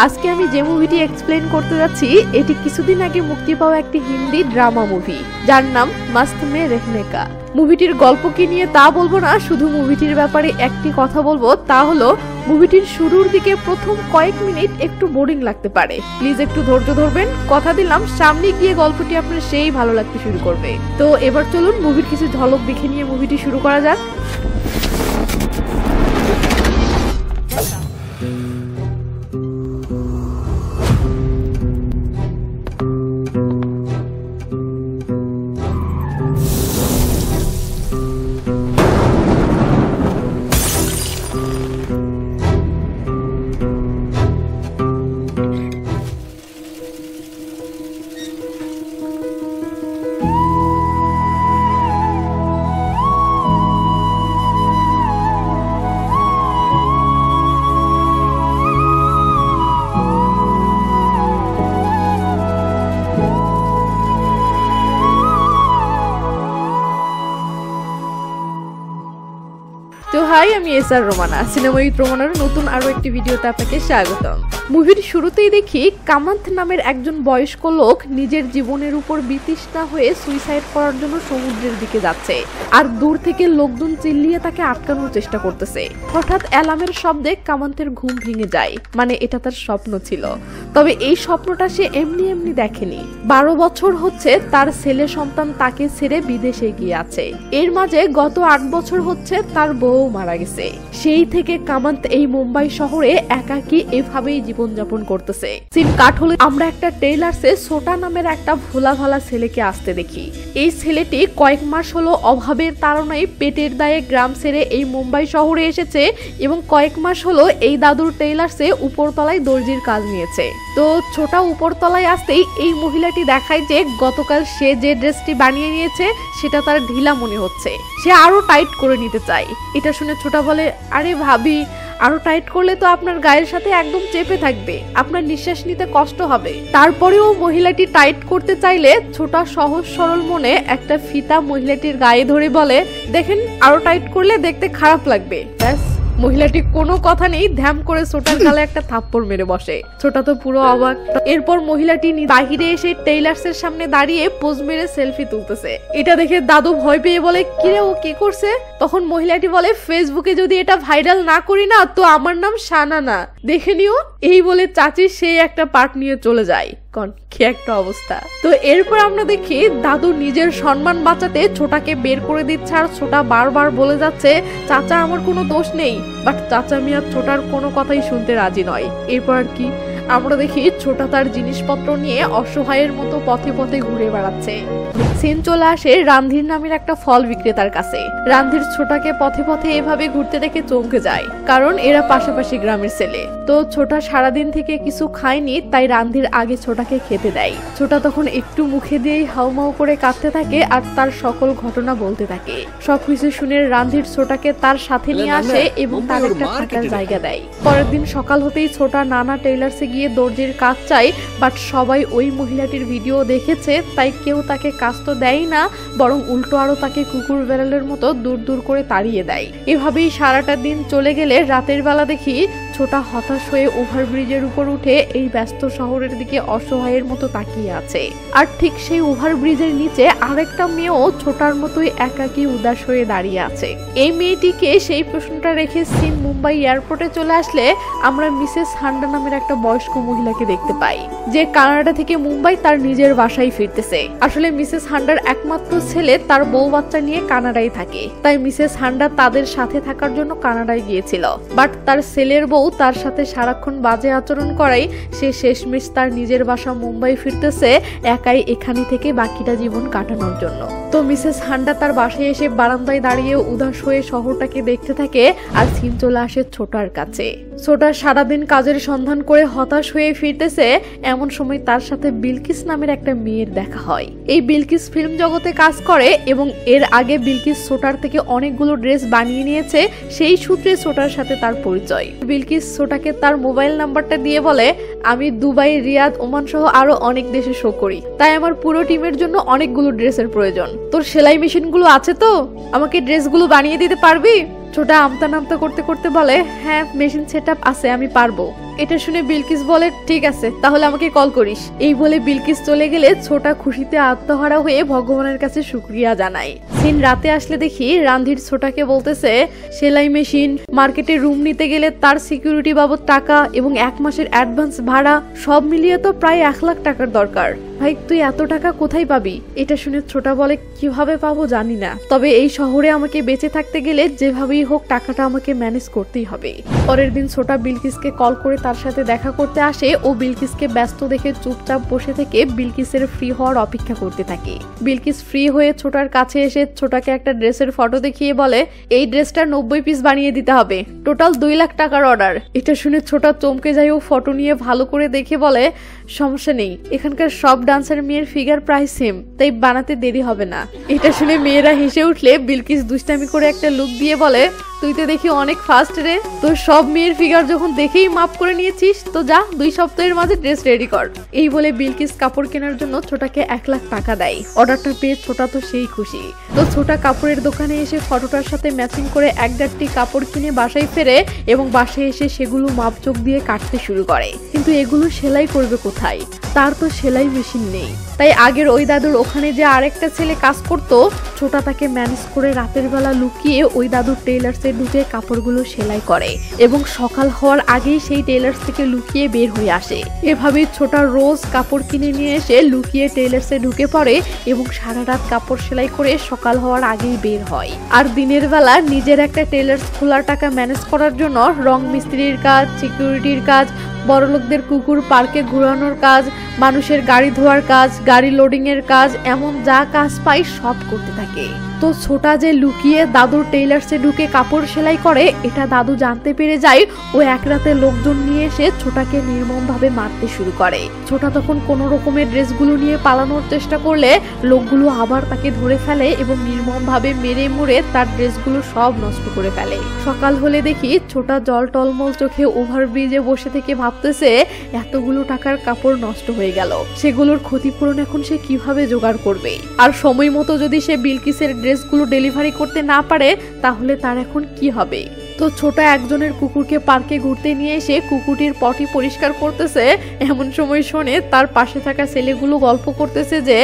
আজকে আমি যে মুভিটি এক্সপ্লেন করতে যাচ্ছি এটি কিছুদিন আগে মুক্তি পাওয়া একটি হিন্দি ড্রামা মুভি যার নাম মস্ত মে রহনে কা। মুভিটির গল্প কি নিয়ে তা বলবো না, শুধু মুভিটির ব্যাপারে একটি কথা বলবো, তা হলো মুভিটির শুরুর দিকে প্রথম কয়েক মিনিট একটু বোরিং লাগতে পারে। প্লিজ একটু ধৈর্য ধরবেন, কথা দিলাম সামনে গিয়ে গল্পটি আপনার সেই ভালো লাগতে শুরু করবে। তো এবার চলুন মুভির কিছু ঝলক দেখে নিয়ে মুভিটি শুরু করা যাক। তো হাই, আমি এসআর রোমানা, সিনেমা উইথ রোমানার নতুন আরো একটি ভিডিওতে আপনাকে স্বাগতম। মুভির শুরুতেই দেখি কামান্থ নামের একজন বয়স্ক লোক নিজের জীবনের উপর বিতৃষ্ণা হয়ে সুইসাইড করার জন্য সমুদ্রের দিকে যাচ্ছে, আর দূর থেকে লোকজন চিল্লিয়ে তাকে আটকানোর চেষ্টা করতেছে। হঠাৎ অ্যালার্মের শব্দে কামান্থের ঘুম ভেঙে যায়, মানে এটা তার স্বপ্ন ছিল। তবে এই স্বপ্নটা সে এমনি এমনি দেখেনি। 12 বছর হচ্ছে তার ছেলে সন্তান তাকে ছেড়ে বিদেশে গিয়ে আছে। এর মাঝে গত 8 বছর হচ্ছে তার বউ মারা গেছে। সেই থেকে কামান্থ এই মুম্বাই শহরে একাকী এভাবেই জীবনযাপন করতেছে। সিন কাট হলে আমরা একটা ট্রেলার্সে সোটা নামের একটা ভোলা ভালা ছেলেকে আসতে দেখি। এই ছেলেটি কয়েক মাস হলো অভাবের তাড়নায় পেটের দায়ে গ্রাম ছেড়ে এই মুম্বাই শহরে এসেছে এবং কয়েক মাস হলো এই দাদুর ট্রেলার্সে উপরতলায় দর্জির কাজ নিয়েছে। তো ছোটা উপরতলায় আসতেই এই মহিলাটি দেখায় যে গতকাল সে যে ড্রেসটি বানিয়ে নিয়েছে সেটা তার ঢিলা মনে হচ্ছে, সে আরো টাইট করে নিতে চায়। এটা শুনে ছোটা বলে, আরে ভাবি, আরো টাইট করলে তো আপনার গায়ের সাথে একদম চেপে থাকবে, আপনার নিঃশ্বাস নিতে কষ্ট হবে। তারপরেও মহিলাটি টাইট করতে চাইলে ছোটা সহজ সরল মনে একটা ফিতা মহিলাটির গায়ে ধরে বলে, দেখেন আরো টাইট করলে দেখতে খারাপ লাগবে। ব্যাস, মহিলাটি কোনো কথা নেই, ধ্যাম করে ছোটার গালে একটা থাপ্পড় মেরে বসে। ছোটা তো পুরো অবাক। এরপর মহিলাটি বাহিরে এসে টেইলার্সের সামনে দাঁড়িয়ে পোজ মেরে সেলফি তুলতেছে। এটা দেখে দাদু ভয় পেয়ে বলে, কিরে ও কি করছে? তখন মহিলাটি বলে, ফেসবুকে যদি এটা ভাইরাল না করি না তো আমার নাম শানা না, দেখে নিও। এই বলে চাচি সেই একটা পার্ট নিয়ে চলে যায়। কি একটা অবস্থা। তো এরপর আমরা দেখি দাদু নিজের সম্মান বাঁচাতে ছোটাকে বের করে দিচ্ছে, আর ছোটা বারবার বলে যাচ্ছে, চাচা আমার কোনো দোষ নেই। বাট চাচা মিয়া ছোটার কোনো কথাই শুনতে রাজি নয়। এরপর কি আমরা দেখি ছোটা তার জিনিসপত্র নিয়ে অসহায়ের মতো পথে পথে ঘুরে বেড়াচ্ছে। সিন চলে আসে রান্ধীর নামের একটা ফল বিক্রেতার কাছে। রান্ধীর ছোটাকে পথে পথে এভাবে ঘুরতে দেখে চমকে যায়, কারণ এরা পাশাপাশি গ্রামের ছেলে। তো ছোটা সারাদিন থেকে কিছু খায়নি, তাই রান্ধীর আগে ছোটাকে খেতে দেয়। ছোটা তখন একটু মুখে দিয়েই হাউমাউ করে কাঁদতে থাকে আর তার সকল ঘটনা বলতে থাকে। সবকিছু শুনে রান্ধীর ছোটাকে তার সাথে নিয়ে আসে এবং তার একটা থাকার জায়গা দেয়। পরের দিন সকাল হতেই ছোটা নানা টেইলার্সে গিয়ে দর্জির কাজ চাই, বাট সবাই ওই মহিলাটির ভিডিও দেখেছে, তাই কেউ তাকে কাজ তো দেয় না, বরং উল্টো আরো তাকে কুকুর বেড়ালের মতো দূর দূর করে তাড়িয়ে দেয়। এভাবেই সারাটা দিন চলে গেলে রাতের বেলা দেখি ছোটা হতাশ হয়ে ওভারব্রিজের উপর উঠে এই ব্যস্ত শহরের দিকে অসহায়ের মতো তাকিয়ে আছে। আর ঠিক সেই ওভারব্রিজের নিচে আরেকটা মেয়েও ছোটার মতোই একাকী উদাস হয়ে দাঁড়িয়ে আছে। এই মেয়েটিকে সেই প্রশ্নটা রেখে সিন মুম্বাই এয়ারপোর্টে চলে আসলে আমরা মিসেস হান্ডা নামের একটা বয়স্ক মহিলাকে দেখতে পাই, যে কানাডা থেকে মুম্বাই তার নিজের বাসায় ফিরতেছে। আসলে মিসেস হান্ডার একমাত্র ছেলে তার বউ বাচ্চা নিয়ে কানাডায় থাকে, তাই মিসেস হান্ডা তাদের সাথে থাকার জন্য কানাডায় গিয়েছিল। বাট তার ছেলের বউ তার সাথে সারাক্ষণ বাজে আচরণ করাই সে শেষমেশ তার নিজের বাসা মুম্বাই ফিরতেছে একাই এখানে থেকে বাকিটা জীবন কাটানোর জন্য। তো মিসেস হান্ডা তার বাসায় এসে বারান্দায় দাঁড়িয়ে উদাস হয়ে শহরটাকে দেখতে থাকে, আর সিন চলে আসে ছোটার কাছে। ছোটা সারাদিন কাজের সন্ধান করে হতাশ হয়ে ফিরতেছে, এমন সময় তার সাথে বিলকিস নামের একটা মেয়ের দেখা হয়। এই বিলকিস ফিল্ম জগতে কাজ করে এবং এর আগে বিলকিস ছোটার থেকে অনেকগুলো ড্রেস বানিয়ে নিয়েছে, সেই সূত্রে ছোটার সাথে তার পরিচয়। বিলকিস ছোটাকে তার মোবাইল নাম্বারটা দিয়ে বলে, আমি দুবাই, রিয়াদ, ওমান সহ আরো অনেক দেশে শো করি, তাই আমার পুরো টিমের জন্য অনেকগুলো ড্রেসের প্রয়োজন। তোর সেলাই মেশিন গুলো আছে তো, আমাকে ড্রেসগুলো বানিয়ে দিতে পারবি? ছোটা আমতা নামতা করতে করতে বলে, হ্যাঁ মেশিন সেটআপ আছে, আমি পারবো। এটা শুনে বিলকিস বলে ঠিক আছে তাহলে আমাকে কল করিস। এই বলে বিলকিস চলে গেলে ছোটা খুশিতে আত্মহারা হয়ে ভগবানের কাছে শুকরিয়া জানায়। সিন রাতে আসলে দেখি রান্ধীর ছোটাকে বলতেছে সেলাই মেশিন, মার্কেটে রুম নিতে গেলে তার সিকিউরিটি বাবদ টাকা এবং 1 মাসের অ্যাডভান্স ভাড়া সব মিলিয়ে তো প্রায় 1 লাখ টাকার দরকার। ভাই তুই এত টাকা কোথায় পাবি? এটা শুনে ছোটা বলে কিভাবে পাবো জানি না, তবে এই শহরে আমাকে বেঁচে থাকতে গেলে যেভাবেই হোক টাকাটা আমাকে ম্যানেজ করতেই হবে। পরের দিন ছোটা বিলকিসকে কল করে তার সাথে দেখা করতে আসে ও বিলকিসকে ব্যস্ত দেখে চুপচাপ বসে থেকে বিলকিসের ফ্রি হওয়ার অপেক্ষা করতে থাকে। বিলকিস ফ্রি হয়ে ছোটার কাছে এসে ছোটাকে একটা ড্রেসের ফটো দেখিয়ে বলে এই ড্রেসটা 90 পিস বানিয়ে দিতে হবে, টোটাল 2 লাখ টাকার অর্ডার। এটা শুনে ছোটা চমকে যায় ও ফটো নিয়ে ভালো করে দেখে বলে সমস্যা নেই, এখানকার সব ডান্সার মেয়ের ফিগার প্রায় সেম, তাই বানাতে দেরি হবে না। এটা শুনে মেয়েরা হেসে উঠলে বিলকিস দুষ্টামি করে একটা লুক দিয়ে বলে তুই তো দেখি অনেক ফাস্ট রে, তোর সব মেয়ের ফিগার যখন দেখেই মাপ করে নিয়েছিস তো যা 2 সপ্তাহের মাঝে ড্রেস রেডি কর। এই বলে বিলকিস কাপড় কেনার জন্য ছোটাকে 1 লাখ টাকা দেয়। অর্ডারটা পেয়ে ছোটা তো সেই খুশি। তো ছোটা কাপড়ের দোকানে এসে ফটোটার সাথে ম্যাচিং করে 1-1টি কাপড় কিনে বাসায় ফেরে এবং বাসায় এসে সেগুলো মাপজোক দিয়ে কাটতে শুরু করে। কিন্তু এগুলো সেলাই করবে কোথায়? তার তো সেলাই মেশিন নেই। তাই আগের ওই দাদুর ওখানে যে আরেকটা ছেলে কাজ করতো, ছোটা তাকে ম্যানেজ করে রাতের বেলা লুকিয়ে ওই দাদুর টেইলার্সে ঢুকে কাপড়গুলো সেলাই করে এবং সকাল হওয়ার আগেই সেই টেইলার্স থেকে লুকিয়ে বের হয়ে আসে। এভাবেই ছোটা রোজ কাপড় কিনে নিয়ে এসে লুকিয়ে টেইলার্সে ঢুকে পড়ে এবং সারা রাত কাপড় সেলাই করে সকাল হওয়ার আগেই বের হয়। আর দিনের বেলা নিজের একটা টেইলার্স খোলার টাকা ম্যানেজ করার জন্য রং মিস্ত্রির কাজ, সিকিউরিটির কাজ, বড়লোকদের কুকুর পার্কে ঘোরানোর কাজ, মানুষের গাড়ি ধোয়ার কাজ, গাড়ি লোডিং এর কাজ, এমন যা কাজ পাই সব করতে থাকে। তো ছোটা যে লুকিয়ে দাদুর টেইলার্সে ঢুকে কাপড় সেলাই করে এটা দাদু জানতে পেরে যায় ও এক রাতে লোকজন নিয়ে এসে ছোটাকে নির্মমভাবে মারতে শুরু করে। ছোটা তখন কোনো রকমের ড্রেসগুলো নিয়ে পালানোর চেষ্টা করলে লোকগুলো আবার তাকে ধরে ফেলে এবং নির্মমভাবে মেরে মুড়ে তার ড্রেসগুলো সব নষ্ট করে ফেলে। সকাল হলে দেখি ছোটা জল টলমল চোখে ওভারব্রিজে বসে থেকে ভাবতেছে এতগুলো টাকার কাপড় নষ্ট হয়ে গেল, সেগুলোর ক্ষতিপূরণ এখন সে কিভাবে জোগাড় করবে। আর সময় মতো যদি সে বিলকিসের ড্রেসগুলো ডেলিভারি করতে না পারে তাহলে তার এখন কি হবে। তো ছোট একজনের কুকুরকে পার্কে ঘুরতে নিয়ে এসে কুকুরটির পটি পরিষ্কার করতেছে, এমন সময় শোনে তার পাশে থাকা ছেলেগুলো গল্প করতেছে যে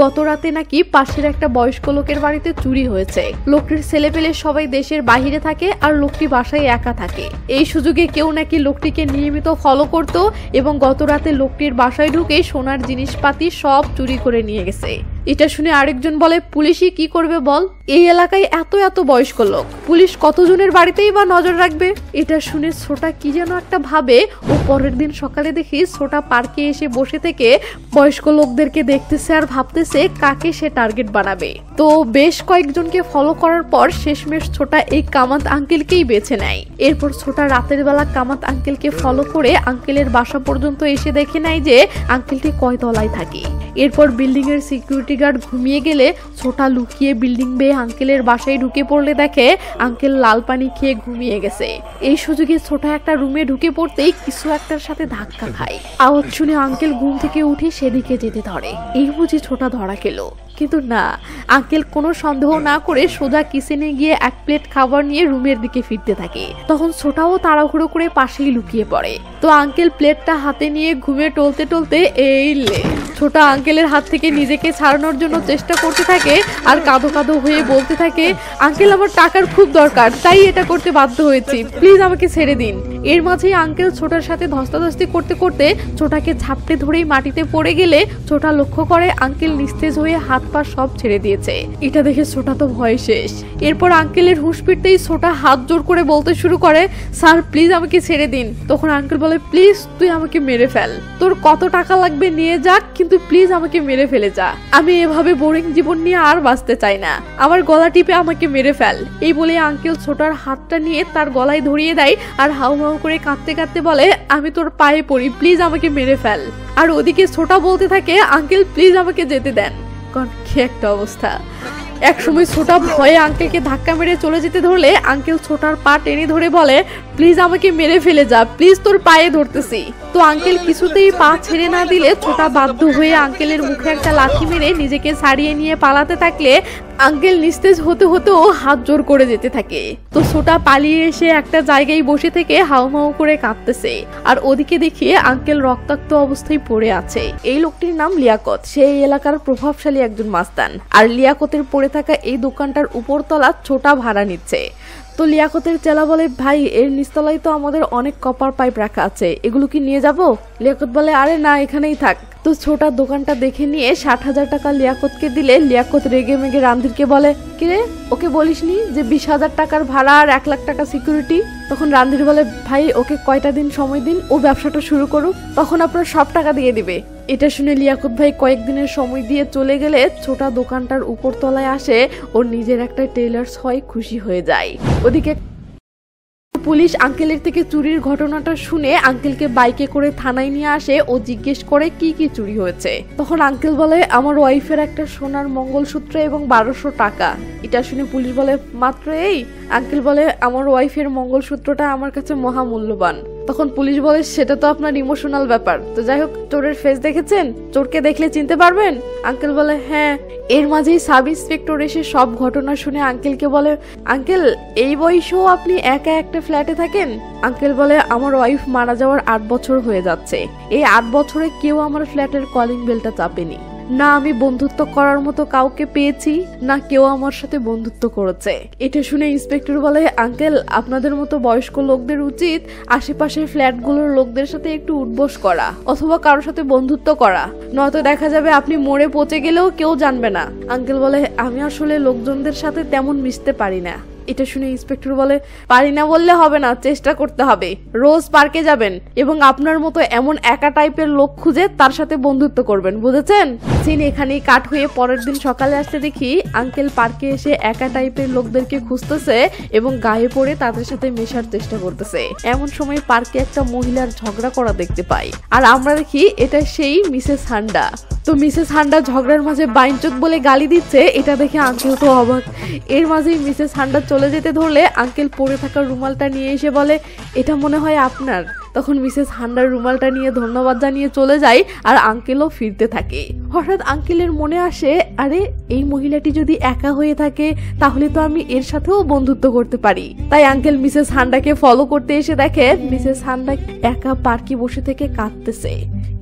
গত রাতে নাকি পাশের একটা বয়স্ক লোকের বাড়িতে চুরি হয়েছে। লোকটির ছেলেপেলে সবাই দেশের বাইরে থাকে আর লোকটি বাসায় একা থাকে। এই সুযোগে কেউ নাকি লোকটিকে নিয়মিত ফলো করত এবং গত রাতে লোকটির বাসায় ঢুকে সোনার জিনিসপাতি সব চুরি করে নিয়ে গেছে। এটা শুনে আরেকজন বলে পুলিশই কি করবে বল, এই এলাকায় এত এত বয়স্ক লোক, পুলিশ কতজনের বাড়িতেই বা নজর রাখবে। এটা শুনে ছোটা কি যেন একটা ভাবে ও পরের দিন সকালে দেখি ছোটা পার্কে এসে বসে থেকে বয়স্ক লোকদেরকে দেখতেছে আর ভাবতেছে কাকে সে টার্গেট বানাবে। তো বেশ কয়েকজনকে ফলো করার পর শেষমেশ ছোটা এই কামাত আঙ্কেলকেই বেছে নেয়। এরপর ছোটা রাতের বেলা কামাত আঙ্কেলকে ফলো করে আঙ্কেলের বাসা পর্যন্ত এসে দেখে নেয় যে আঙ্কেলটি কয় তলায় থাকে। এরপর বিল্ডিং এর সিকিউরিটি গার্ড ঘুমিয়ে গেলে ছোটা লুকিয়ে বিল্ডিং বেয়ে আঙ্কেলের বাসায় ঢুকে পড়লে দেখে আঙ্কেল লাল পানি খেয়ে ঘুমিয়ে গেছে। এই সুযোগে ছোটা একটা রুমে ঢুকে পড়তেই কিছু একটার সাথে ধাক্কা খায়। আওয়াজ শুনে আঙ্কেল ঘুম থেকে উঠে সেদিকে যেতে ধরে। এই বুঝি ছোটা ধরা খেলো, কিন্তু না, আঙ্কেল কোনো সন্দেহ না করে সোজা কিচেনে গিয়ে 1 প্লেট খাবার নিয়ে রুমের দিকে ফিরতে থাকে। তখন ছোটাও তাড়াহুড়ো করে পাশেই লুকিয়ে পড়ে। তো আঙ্কেল প্লেটটা হাতে নিয়ে ঘুমে টলতে টলতে এই লে ছোটা আঙ্কেলের হাত থেকে নিজেকে ছাড়ানোর জন্য চেষ্টা করতে থাকে আর কাঁদো কাঁদো হয়ে বলতে থাকে আঙ্কেল আমার টাকার খুব দরকার, তাই এটা করতে বাধ্য হয়েছি, প্লিজ আমাকে ছেড়ে দিন। এর মাঝেই আঙ্কেল ছোটার সাথে ধস্তাধস্তি করতে করতে ছোটাকে ঝাপটে ধরেই মাটিতে পড়ে গেলে ছোটা লক্ষ্য করে আঙ্কেল নিস্তেজ হয়ে হাত পা সব ছেড়ে দিয়েছে। এটা দেখে ছোটা তো ভয় শেষ। এরপর আঙ্কেলের হুঁশ ফিরতেই ছোটা হাত জোর করে বলতে শুরু করে স্যার প্লিজ আমাকে ছেড়ে দিন। তখন আঙ্কেল বলে প্লিজ তুই আমাকে মেরে ফেল, তোর কত টাকা লাগবে নিয়ে যাক, কিন্তু প্লিজ আমাকে মেরে ফেলে যা, আমি এভাবে বোরিং জীবন নিয়ে আর বাঁচতে চাই না, আমার গলা টিপে আমাকে মেরে ফেল। এই বলে আঙ্কেল ছোটার হাতটা নিয়ে তার গলায় ধরিয়ে দেয় আর হাউ হাউ করে কাঁদতে কাঁদতে বলে আমি তোর পায়ে পড়ি, প্লিজ আমাকে মেরে ফেল। আর ওদিকে ছোটা বলতে থাকে আঙ্কেল প্লিজ আমাকে যেতে দেন। কি একটা অবস্থা। একসময় ছোটা ভয়ে আঙ্কেলকে ধাক্কা মেরে চলে যেতে ধরলে আঙ্কেল ছোটার পা টেনে ধরে বলে, প্লিজ আমাকে মেরে ফেলে যা, প্লিজ তোর পায়ে ধরতেছি। তো আঙ্কেল কিছুতেই পা ছেড়ে না দিলে ছোটা বাধ্য হয়ে আঙ্কেলের মুখে একটা লাথি মেরে নিজেকে ছাড়িয়ে নিয়ে পালাতে থাকলে আঙ্কেল নিস্তেজ হতে হতেও হাত জোর করে যেতে থাকে। তো ছোটা পালিয়ে এসে একটা জায়গায় বসে থেকে হাউমাউ করে কাঁদতেছে, আর ওদিকে দেখিয়ে আঙ্কেল রক্তাক্ত অবস্থায় পড়ে আছে। এই লোকটির নাম লিয়াকত, সে এই এলাকার প্রভাবশালী একজন মাস্তান, আর লিয়াকতের পড়ে থাকা এই দোকানটার উপরতলা ছোটা ভাড়া নিচ্ছে। তো লিয়াকতের চেলা বলে, ভাই এর নিচতলায় তো আমাদের অনেক কপার পাইপ রাখা আছে, এগুলো কি নিয়ে যাব? লিয়াকত বলে, আরে না, এখানেই থাক। তো ছোটার দোকানটা দেখে নিয়ে 60,000 টাকা লিয়াকতকে দিলে লিয়াকত রেগে মেগে রান্দিরকে বলে, কিরে ওকে বলিসনি যে 20,000 টাকার ভাড়া আর 1 লাখ টাকা সিকিউরিটি? তখন রান্দির বলে, ভাই ওকে কয়টা দিন সময় দিন, ও ব্যবসাটা শুরু করুক, তখন আপনার সব টাকা দিয়ে দিবে। এটা শুনে লিয়াকত ভাই কয়েকদিনের সময় দিয়ে চলে গেলে ছোটা দোকানটার উপর তলায় আসে, ওর নিজের একটা টেলার্স হয়, খুশি হয়ে যায়। ওদিকে পুলিশ আঙ্কেলের থেকে চুরির ঘটনাটা শুনে আঙ্কেলকে বাইকে করে থানায় নিয়ে আসে ও জিজ্ঞেস করে কি কি চুরি হয়েছে। তখন আঙ্কেল বলে, আমার ওয়াইফের একটা সোনার মঙ্গলসূত্র এবং 1200 টাকা। এটা শুনে পুলিশ বলে, মাত্র এই? আঙ্কেল বলে, আমার ওয়াইফের মঙ্গলসূত্রটা আমার কাছে মহামূল্যবান। তখন পুলিশ বলে, সেটা তো আপনার ইমোশনাল ব্যাপার, তো যাই হোক চোরের ফেস দেখেছেন? চোরকে দেখলে চিনতে পারবেন? আঙ্কেল বলে, হ্যাঁ। এর মাঝেই সাব ইন্সপেক্টর এসে সব ঘটনা শুনে আঙ্কেলকে বলে, আঙ্কেল এই বয়সেও আপনি একা একটা ফ্ল্যাটে থাকেন? আঙ্কেল বলে, আমার ওয়াইফ মারা যাওয়ার 8 বছর হয়ে যাচ্ছে, এই 8 বছরে কেউ আমার ফ্ল্যাটের কলিং বেলটা চাপেনি, না আমি বন্ধুত্ব করার মতো কাউকে পেয়েছি, না কেউ আমার সাথে বন্ধুত্ব করেছে। এটা শুনে ইন্সপেক্টর বলে, আঙ্কেল আপনাদের মতো বয়স্ক লোকদের উচিত আশেপাশের ফ্ল্যাটগুলোর লোকদের সাথে একটু উঠবোস করা অথবা কারোর সাথে বন্ধুত্ব করা, নয়তো দেখা যাবে আপনি মরে পচে গেলেও কেউ জানবে না। আঙ্কেল বলে, আমি আসলে লোকজনদের সাথে তেমন মিশতে পারি না। এটা শুনে ইন্সপেক্টর বলে, পারি না বললে হবে না, চেষ্টা করতে হবে। রোজ পার্কে যাবেন এবং আপনার মতো এমন একা টাইপের লোক খুঁজে তার সাথে বন্ধুত্ব করবেন, বুঝেছেন? সিন এখানেই কাট হয়ে পরের দিন সকালে আসতে দেখি আঙ্কেল পার্কে এসে একা টাইপের লোকদেরকে খুঁজতেছে এবং গায়ে পড়ে তাদের সাথে মেশার চেষ্টা করতেছে। এমন সময় পার্কে একটা মহিলার ঝগড়া করা দেখতে পাই, আর আমরা দেখি এটা সেই মিসেস হান্ডা। তো মিসেস হান্ডা ঝগড়ার মাঝে বাইনচোদ বলে গালি দিচ্ছে, এটা দেখে আঙ্কেল তো অবাক। এর মাঝেই মিসেস হান্ডা চলে যেতে ধরলে আঙ্কেল পরে থাকা রুমালটা নিয়ে এসে বলে, এটা মনে হয় আপনার। তখন মিসেস হান্ডার রুমালটা নিয়ে ধন্যবাদ জানিয়ে চলে যায়, আর আঙ্কেলও ফিরতে থাকে। হঠাৎ আঙ্কেলের মনে আসে, আরে এই মহিলাটি যদি একা হয়ে থাকে তাহলে তো আমি এর সাথেও বন্ধুত্ব করতে পারি। তাই আঙ্কেল মিসেস হান্ডাকে ফলো করতে এসে দেখে মিসেস হান্ডা একা পার্কে বসে থেকে কাঁদতেছে।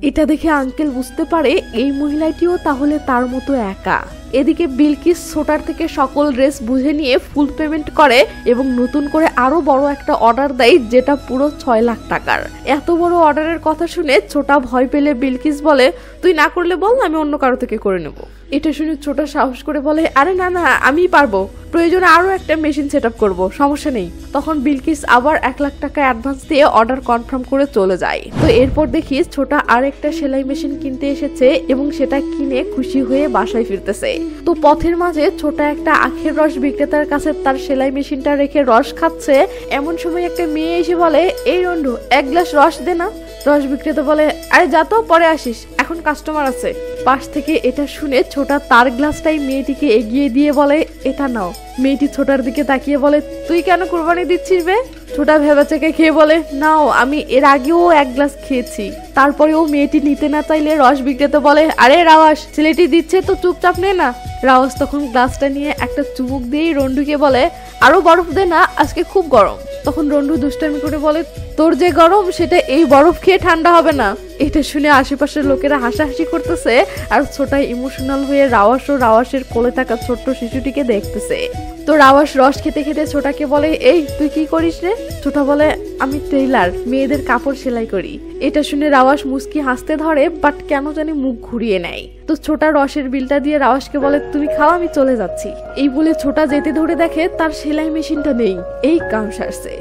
এটা দেখে আঙ্কেল বুঝতে পারে এই মহিলাটিও তাহলে তার মতো একা। এদিকে বিলকিস ছোটার থেকে সকল ড্রেস বুঝে নিয়ে ফুল পেমেন্ট করে এবং নতুন করে আরো বড় একটা অর্ডার দেয়, যেটা পুরো 6 লাখ টাকার। এত বড় অর্ডারের কথা শুনে ছোটা ভয় পেলে বিলকিস বলে, তুই না করলে বল, আমি অন্য কারো থেকে করে নেব। এটা শুনে ছোটা সাহস করে বলে, আরে না না, আমি পারবো, প্রয়োজনে আরো একটা মেশিন সেট আপ করবো, সমস্যা নেই। তখন বিলকিস আবার 1 লাখ টাকা অ্যাডভান্স দিয়ে অর্ডার কনফার্ম করে চলে যায়। তো এরপর দেখি ছোটা আর একটা সেলাই মেশিন কিনতে এসেছে এবং সেটা কিনে খুশি হয়ে বাসায় ফিরতেছে। তো পথের মাঝে ছোটা একটা আখের রস বিক্রেতার কাছে তার সেলাই মেশিনটা রেখে রস খাচ্ছে। এমন সময় একটা মেয়ে এসে বলে, এই রন্ডু 1 গ্লাস রস দে না। রস বিক্রেতা বলে, আরে যা তো, পরে আসিস, এখন কাস্টমার আছে। পাশ থেকে এটা শুনে ছোটা তার গ্লাসটাই মেয়েটিকে এগিয়ে দিয়ে বলে, এটা নাও। মেয়েটি ছোটার দিকে তাকিয়ে বলে, তুই কেন কুরবানি দিচ্ছিস বে? ছোটা ভেবাচাকে খেয়ে বলে, নাও, আমি এর আগেও 1 গ্লাস খেয়েছি। তারপরেও মেয়েটি নিতে না চাইলে রস বিক্রেতা বলে, আরে রাওয়াস, ছেলেটি দিচ্ছে তো চুপচাপ নে না। রাওয়াস তখন গ্লাসটা নিয়ে একটা চুমুক দিয়েই রন্ডুকে বলে, আরো বরফ দে না, আজকে খুব গরম। তখন রন্ডু দুষ্টামি করে বলে, তোর যে গরম সেটা এই বরফ খেয়ে ঠান্ডা হবে না। এটা শুনে আশেপাশের লোকেরা হাসাহাসি করতেছে, আর ছোটা ইমোশনাল হয়ে রাওয়াস ও রাওয়াসের কোলে থাকা ছোট্ট শিশুটিকে দেখতেছে। তো রাওয়াস রস খেতে খেতে ছোটাকে বলে, এই তুই কি করিস রে? ছোটা বলে, আমি টেইলার, মেয়েদের কাপড় সেলাই করি। এটা শুনে রাওয়াস মুস্কি হাসতে ধরে, বাট কেন জানি মুখ ঘুরিয়ে নেয়। তো ছোটা রসের বিলটা দিয়ে রাওয়াসকে বলে, তুমি খাও, আমি চলে যাচ্ছি। এই বলে ছোটা যেতে ধরে দেখে তার সেলাই মেশিনটা নেই, এই কাম সারছে।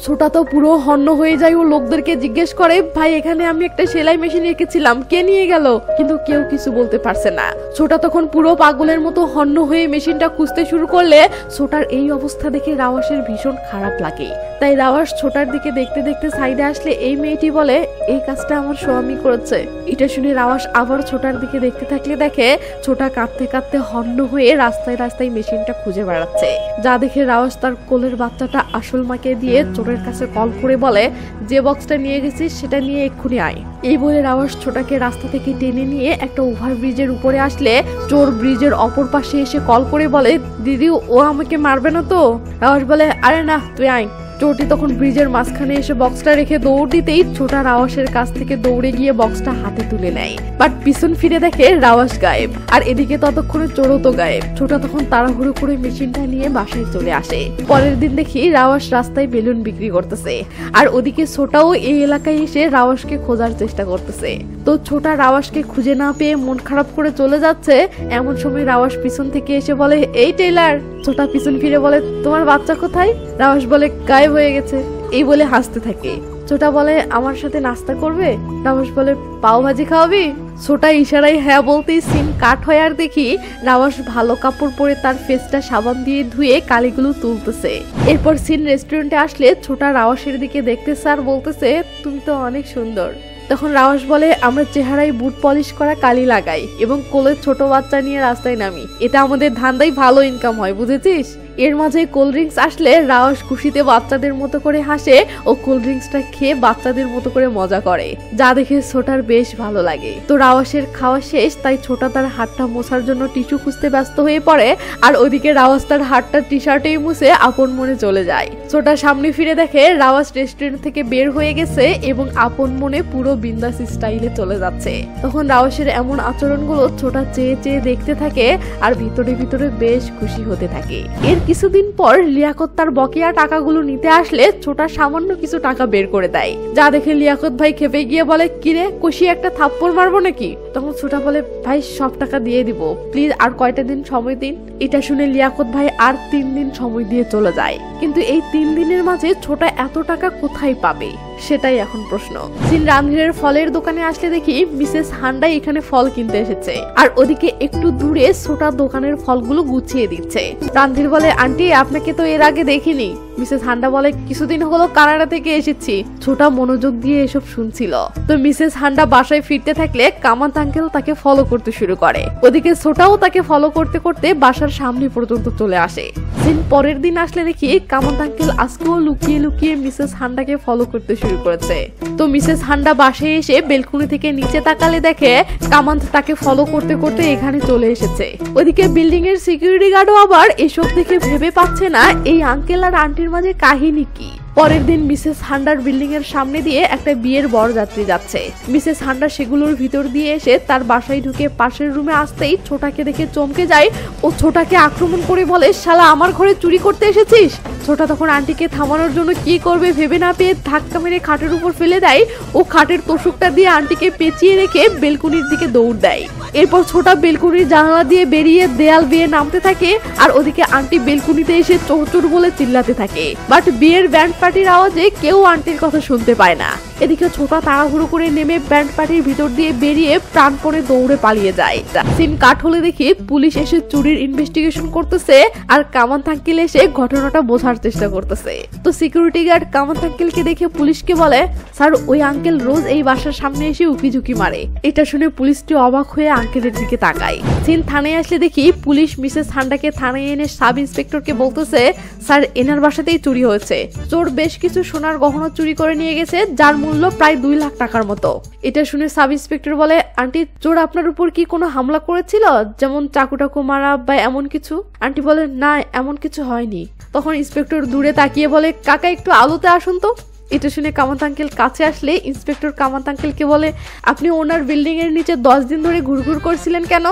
ছোটা তো পুরো হন্য হয়ে যায়, ও লোকদেরকে জিজ্ঞেস করে ভাই এখানে আমি একটা সেলাই মেশিন রেখেছিলাম, কে নিয়ে গেল? কিন্তু কেউ কিছু বলতে পারছে না। ছোটা তখন পুরো পাগলের মতো হন্য হয়ে মেশিনটা খুঁজতে শুরু করলে ছোটার এই অবস্থা দেখে রাওয়াসের ভীষণ খারাপ লাগে। তাই রাওয়াস ছোটার দিকে দেখতে দেখতে সাইডে আসলে এই মেয়েটি বলে এই কাজটা আমার স্বামী করেছে। এটা শুনে রাওয়াস আবার ছোটার দিকে দেখতে থাকলে দেখে ছোটা কাঁদতে কাঁদতে হন্য হয়ে রাস্তায় রাস্তায় মেশিনটা খুঁজে বেড়াচ্ছে। যা দেখে রাওয়াস তার কোলের বাচ্চাটা আসল মাকে দিয়ে চোরের কাছে কল করে বলে যে বক্সটা নিয়ে গেছিস সেটা নিয়ে এক্ষুনি আয়। এই বলে রাওয়াস ছোটাকে রাস্তা থেকে টেনে নিয়ে একটা ওভারব্রিজের উপরে আসলে চোর ব্রিজের অপর পাশে এসে কল করে বলে দিদি ও আমাকে মারবে না তো? রাওয়াস বলে আরে না তুই আয়। চোরটি তখন ব্রিজের মাঝখানে এসে বক্সটা রেখে দৌড় দিতেই ছোটা রাওয়াসের কাছ থেকে দৌড়ে গিয়ে বক্সটা হাতে তুলে নেয়। বাট পিছন ফিরে দেখে রাওয়াস গায়েব, আর এদিকে ততক্ষণে চোরও তো গায়েব। ছোটা তখন তাড়াহুড়ো করে মেশিনটা নিয়ে বাসায় চলে আসে। পরের দিন দেখি রাওয়াস রাস্তায় বেলুন বিক্রি করতেছে, আর ওদিকে ছোটাও এই এলাকায় এসে রাওয়াসকে খোঁজার চেষ্টা করতেছে। তো ছোটা রাওয়াসকে খুঁজে না পেয়ে মন খারাপ করে চলে যাচ্ছে, এমন সময় রাওয়াস পিছন থেকে এসে বলে এই টেইলার। ছোটা পিছন ফিরে বলে তোমার বাচ্চা কোথায়? রাওয়াস বলে গায়েব হয়ে গেছে। এই বলে হাসতে থাকে। ছোটা বলে আমার সাথে নাস্তা করবে? রাওয়াস বলে পাও ভাজি খাওয়াবি? ছোটা ইশারায় হ্যাঁ বলতেই সিন কাট হয়, আর দেখি রাওয়াস ভালো কাপড় পরে তার ফেসটা সাবান দিয়ে ধুয়ে কালিগুলো তুলতেছে। এরপর সিন রেস্টুরেন্টে আসলে ছোটা রাওয়াসের দিকে দেখতেছে আর বলতেছে তুমি তো অনেক সুন্দর। তখন রাওয়াস বলে আমরা চেহারায় বুট পলিশ করা কালি লাগাই এবং কোলের ছোট বাচ্চা নিয়ে রাস্তায় নামি, এটা আমাদের ধান্দায় ভালো ইনকাম হয়, বুঝেছিস? এর মাঝে কোল্ড ড্রিঙ্কস আসলে রাওয়াস খুশিতে বাচ্চাদের মতো করে হাসে ও কোল্ড ড্রিঙ্কসটা খেয়ে বাচ্চাদের মতো করে মজা করে, যা দেখে ছোটার বেশ ভালো লাগে। তো রাওয়াসের খাওয়া শেষ, তাই ছোটা তার হাতটা মোছার জন্য টিস্যু খুঁজতে ব্যস্ত হয়ে পড়ে, আর ওদিকে রাওয়াস তার হাতটা টি শার্টেই মুছে আপন মনে চলে যায়। ছোটা সামনে ফিরে দেখে রাওয়াস রেস্টুরেন্ট থেকে বের হয়ে গেছে এবং আপন মনে পুরো বিন্দাস স্টাইলে চলে যাচ্ছে। তখন রাওয়াসের এমন আচরণগুলো ছোটা চেয়ে চেয়ে দেখতে থাকে আর ভিতরে ভিতরে বেশ খুশি হতে থাকে। এর কিছুদিন পর লিয়াকত তার বকেয়া টাকাগুলো নিতে আসলে ছোটা সামান্য কিছু টাকা বের করে দেয়, যা দেখে লিয়াকত ভাই খেপে গিয়ে বলে কিরে কষি একটা থাপ্পড় মারবো নাকি? তখন ছোটা বলে ভাই সব টাকা দিয়ে দিব, প্লিজ আর কয়টা দিন সময় দিন। এটা শুনে লিয়াকত ভাই আর 3 দিন সময় দিয়ে চলে যায়। কিন্তু এই 3 দিনের মাঝে ছোটা এত টাকা কোথায় পাবে সেটাই এখন প্রশ্ন। সিন রানধীরের ফলের দোকানে আসলে দেখি মিসেস হান্ডাই এখানে ফল কিনতে এসেছে, আর ওদিকে একটু দূরে ছোটা দোকানের ফলগুলো গুছিয়ে দিচ্ছে। রানধীর বলে আন্টি আপনাকে তো এর আগে দেখিনি। মিসেস হান্ডা বলে কিছুদিন হলো কানাডা থেকে এসেছি। ছোটা মনোযোগ দিয়ে এসব শুনছিল। তো মিসেস হান্ডা বাসায় ফিরতে থাকলে কামাত আঙ্কেল তাকে ফলো করতে শুরু করে, ওদিকে ছোটাও তাকে ফলো করতে করতে বাসার সামনে পর্যন্ত চলে আসে। সিন পরের দিন আসলে দেখি কামাত আঙ্কেল আজকেও লুকিয়ে লুকিয়ে মিসেস হান্ডাকে ফলো করতে শুরু করেছে। তো মিসেস হান্ডা বাসায় এসে বেলকুনি থেকে নিচে তাকালে দেখে কামান্ত তাকে ফলো করতে করতে এখানে চলে এসেছে। ওদিকে বিল্ডিং এর সিকিউরিটি গার্ডও আবার এসব দেখে ভেবে পাচ্ছে না এই আঙ্কেল আর আন্টির মাঝে কাহিনী কি। পরের দিন মিসেস হান্ডার বিল্ডিং এর সামনে দিয়ে একটা বিয়ের বরযাত্রী যাচ্ছে। মিসেস হান্ডা সেগুলোর ভিতর দিয়ে এসে তার বাসায় ঢুকে পাশের রুমে আসতেই ছোটাকে দেখে চমকে যায় ও ছোটাকে আক্রমণ করে বলে শালা আমার ঘরে চুরি করতে এসেছিস। ছোটা তখন আন্টিকে থামানোর জন্য কি করবে ভেবে না পেয়ে ধাক্কা মেরে খাটের উপর ফেলে দেয় ও খাটের তোষকটা দিয়ে আন্টিকে পেঁচিয়ে রেখে বেলকুনির দিকে দৌড় দেয়। এরপর ছোটা বেলকুনির জানালা দিয়ে বেরিয়ে দেয়াল বেয়ে নামতে থাকে, আর ওদিকে আন্টি বেলকুনিতে এসে চৌচুর বলে চিল্লাতে থাকে। বাট বিয়ের ব্যান্ড পার্টির আওয়াজে কেউ আন্টির কথা শুনতে পায় না। এদিকে ছোটা তাড়াহুড়ো করে নেমে ব্যান্ড পার্টির ভিতর দিয়ে বেরিয়ে প্রাণপণে দৌড়ে পালিয়ে যায়। সিন কাট হলে দেখি পুলিশ এসে চুরির ইনভেস্টিগেশন করতেছে, আর কামান্ত আঙ্কেল এসে ঘটনাটা বোঝার চেষ্টা করতেছে। তো সিকিউরিটি গার্ড কামান্ত আঙ্কেলকে দেখে পুলিশকে বলে স্যার ওই আঙ্কেল রোজ এই বাসার সামনে এসে উকি ঝুঁকি মারে। এটা শুনে পুলিশটি অবাক হয়ে আঙ্কেলের দিকে তাকায়। সিন থানায় আসলে দেখি পুলিশ মিসেস হান্ডাকে থানায় এনে সাব ইন্সপেক্টরকে বলতেছে স্যার এনার বাসাতেই চুরি হয়েছে। চোর বেশ কিছু সোনার গহনা চুরি করে নিয়ে গেছে, যার মূল্য প্রায় 2 লাখ টাকার মতো। এটা শুনে সাব ইন্সপেক্টর বলে আন্টি চোর আপনার উপর কি কোনো হামলা করেছিল, যেমন চাকুটাকু মারা বা এমন কিছু? আন্টি বলে না এমন কিছু হয়নি। তখন ইন্সপেক্টর দূরে তাকিয়ে বলে কাকা একটু আলোতে আসুন তো। এটা শুনে কামান্ত আঙ্কেল কাছে আসলে ইন্সপেক্টর কামান্ত আঙ্কেলকে বলে আপনি ওনার বিল্ডিং এর নিচে 10 দিন ধরে ঘুরঘুর করছিলেন কেন?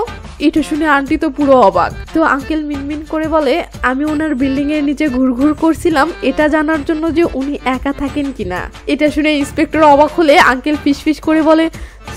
এটা শুনে আন্টি তো পুরো অবাক। তো আঙ্কেল মিনমিন করে বলে আমি ওনার বিল্ডিং এর নিচে ঘুরঘুর করছিলাম এটা জানার জন্য যে উনি একা থাকেন কিনা। এটা শুনে ইন্সপেক্টর অবাক হলে আঙ্কেল ফিসফিস করে বলে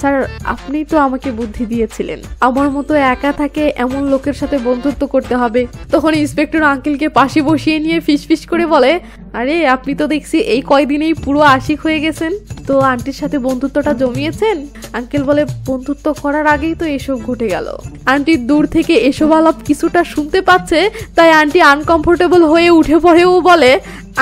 স্যার আপনি তো আমাকে বুদ্ধি দিয়েছিলেন আমার মতো একা থাকে এমন লোকের সাথে বন্ধুত্ব করতে হবে। তখন ইন্সপেক্টর আঙ্কেলকে পাশে বসিয়ে নিয়ে ফিসফিস করে বলে আরে আপনি তো দেখছি এই কয়দিনেই পুরো আশিক হয়ে গেছেন, তো আন্টির সাথে বন্ধুত্বটা জমিয়েছেন? আঙ্কেল বলে, বন্ধুত্ব করার আগেই তো এসব ঘটে গেল। আন্টি দূর থেকে এসব আলাপ কিছুটা শুনতে পাচ্ছে, তাই আন্টি আনকমফোর্টেবল হয়ে উঠে পড়েও বলে,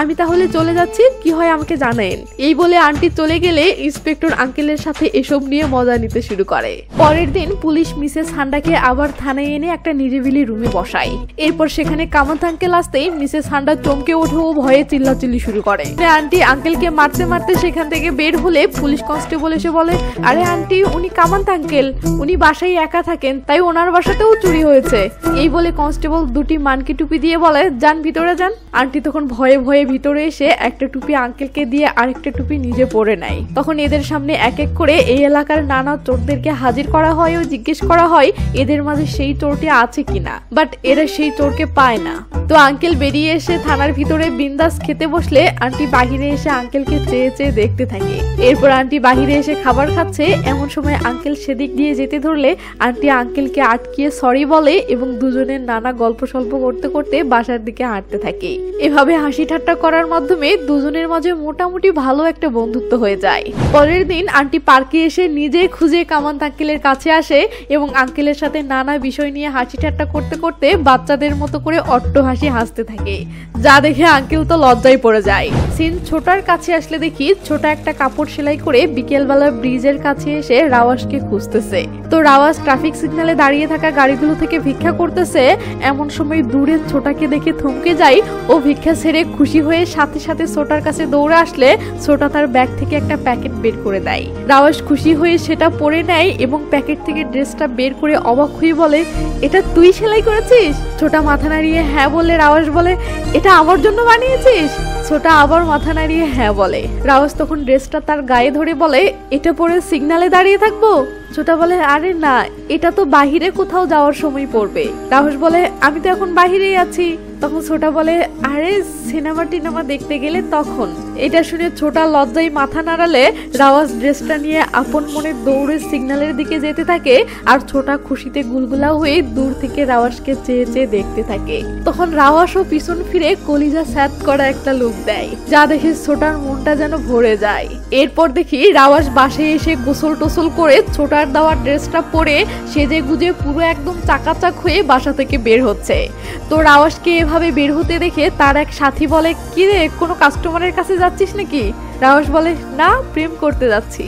আমি তাহলে চলে যাচ্ছি, কি হয় আমাকে জানেন। এই বলে আন্টি চলে গেলে ইন্সপেক্টর আঙ্কেলের সাথে এসব নিয়ে মজা নিতে শুরু করে। পরের দিন পুলিশ মিসেস হান্ডাকে আবার থানায় এনে একটা নিরিবিলি রুমে বসায়। এরপর সেখানে কামাত আঙ্কেল আসতেই মিসেস হান্ডা চমকে ওঠে ও ভয়ে চিল্লাচিল্লি শুরু করে। আন্টি আঙ্কেলকে মারতে মারতে সেখান থেকে বের হলে পুলিশ কনস্টেবল এসে বলে, আরে আন্টি উনি কামাত আঙ্কেল, উনি বাসায় একা থাকেন, তাই ওনার বাসাতেও চুরি হয়েছে। এই বলে কনস্টেবল দুটি মানকি টুপি দিয়ে বলে, যান ভিতরে যান। আন্টি তখন ভয়ে ভয়ে ভিতরে এসে একটা টুপি আঙ্কেলকে দিয়ে আরেকটা টুপি নিজে পরে নেয়। তখন এদের সামনে এক এক করে এই এলাকার নানা চোরদেরকে হাজির করা হয় ও জিজ্ঞেস করা হয় এদের মাঝে সেই চোরটি আছে কিনা, বাট এরা সেই চোরকে পায় না। তো আঙ্কেল বেরিয়ে এসে থানার ভিতরে বিন্দাস খেতে বসলে আন্টি বাহিরে এসে আঙ্কেলকে চেয়ে চেয়ে দেখতে থাকে। এরপর আন্টি বাহিরে এসে খাবার খাচ্ছে, এমন সময় আঙ্কেল সেদিক দিয়ে যেতে ধরলে আন্টি আঙ্কেলকে আটকিয়ে সরি বলে এবং দুজনের নানা গল্প সল্প করতে করতে বাসার দিকে হাঁটতে থাকে। এভাবে হাসি ঠাট্টা করার মাধ্যমে দুজনের মাঝে মোটামুটি ভালো একটা বন্ধুত্ব হয়ে যায়। পরের দিন আন্টি পার্কে এসে নিজে খুঁজে কামাত আঙ্কেলের কাছে আসে এবং আঙ্কেলের সাথে নানা বিষয় নিয়ে হাসি ঠাট্টা করতে করতে বাচ্চাদের মতো করে অট্ট হাসি হাসতে থাকে, যা দেখে আঙ্কেল তো লজ্জায় পড়ে যায়। সিন ছোটার কাছে আসলে দেখি ছোটা একটা কাপড় সেলাই করে বিকেলবেলা ব্রিজের কাছে এসে রাওয়াসকে খুঁজতেছে। তো রাওয়াস ট্রাফিক সিগন্যালে দাঁড়িয়ে থাকা গাড়িগুলো থেকে ভিক্ষা করতেছে। এমন সময় দূরে ছোটাকে দেখে থমকে যায় ও ভিক্ষা ছেড়ে খুশি হয়ে সাথে সাথে ছোটার কাছে দৌড়ে আসলে ছোটা তার ব্যাগ থেকে একটা প্যাকেট বের করে দেয়। রাওয়াস খুশি হয়ে সেটা পরে নেয় এবং প্যাকেট থেকে ড্রেসটা বের করে অবাক হয়ে বলে, এটা তুই সেলাই করেছিস? ছোটা মাথা নাড়িয়ে হ্যাঁ বলে রাওয়াস বলে, এটা আমার জন্য বানিয়েছিস? ছোটা আবার মাথা নাড়িয়ে হ্যাঁ বলে। রাওয়াস তখন ড্রেসটা তার গায়ে ধরে বলে, এটা পরে সিগন্যালে দাঁড়িয়ে থাকবো? ছোটা বলে, আরে না, এটা তো বাহিরে কোথাও যাওয়ার সময় পড়বে। রাওয়াস বলে, আমি তো এখন বাহিরেই আছি। তখন ছোটা বলে, আরে সিনেমা টিনেমা দেখতে গেলে তখন। এটা শুনে ছোটা লজ্জায় মাথা নাড়ালে রাওয়াস ড্রেসটা নিয়ে আপন মনে দৌড়ে সিগন্যালের দিকে যেতে থাকে আর ছোটা খুশিতে গুলগুলা হয়ে দূর থেকে রাওয়াসকে চেয়ে চেয়ে দেখতে থাকে। তখন রাওয়াসও পিছন ফিরে কলিজা স্যাদ করা একটা লুক দেয়, যা দেখে ছোটার মনটা যেন ভরে যায়। এরপর দেখি রাওয়াস বাসায় এসে গোসল টোসল করে ছোটার দেওয়া ড্রেসটা পরে সেজে গুজে পুরো একদম চাকাচাক হয়ে বাসা থেকে বের হচ্ছে। তো রাওয়াসকে এভাবে বের হতে দেখে তার এক সাথী বলে, কি রে, কোনো কাস্টমারের কাছে যাচ্ছিস নাকি? রাওয়াস বলে, না, প্রেম করতে যাচ্ছি।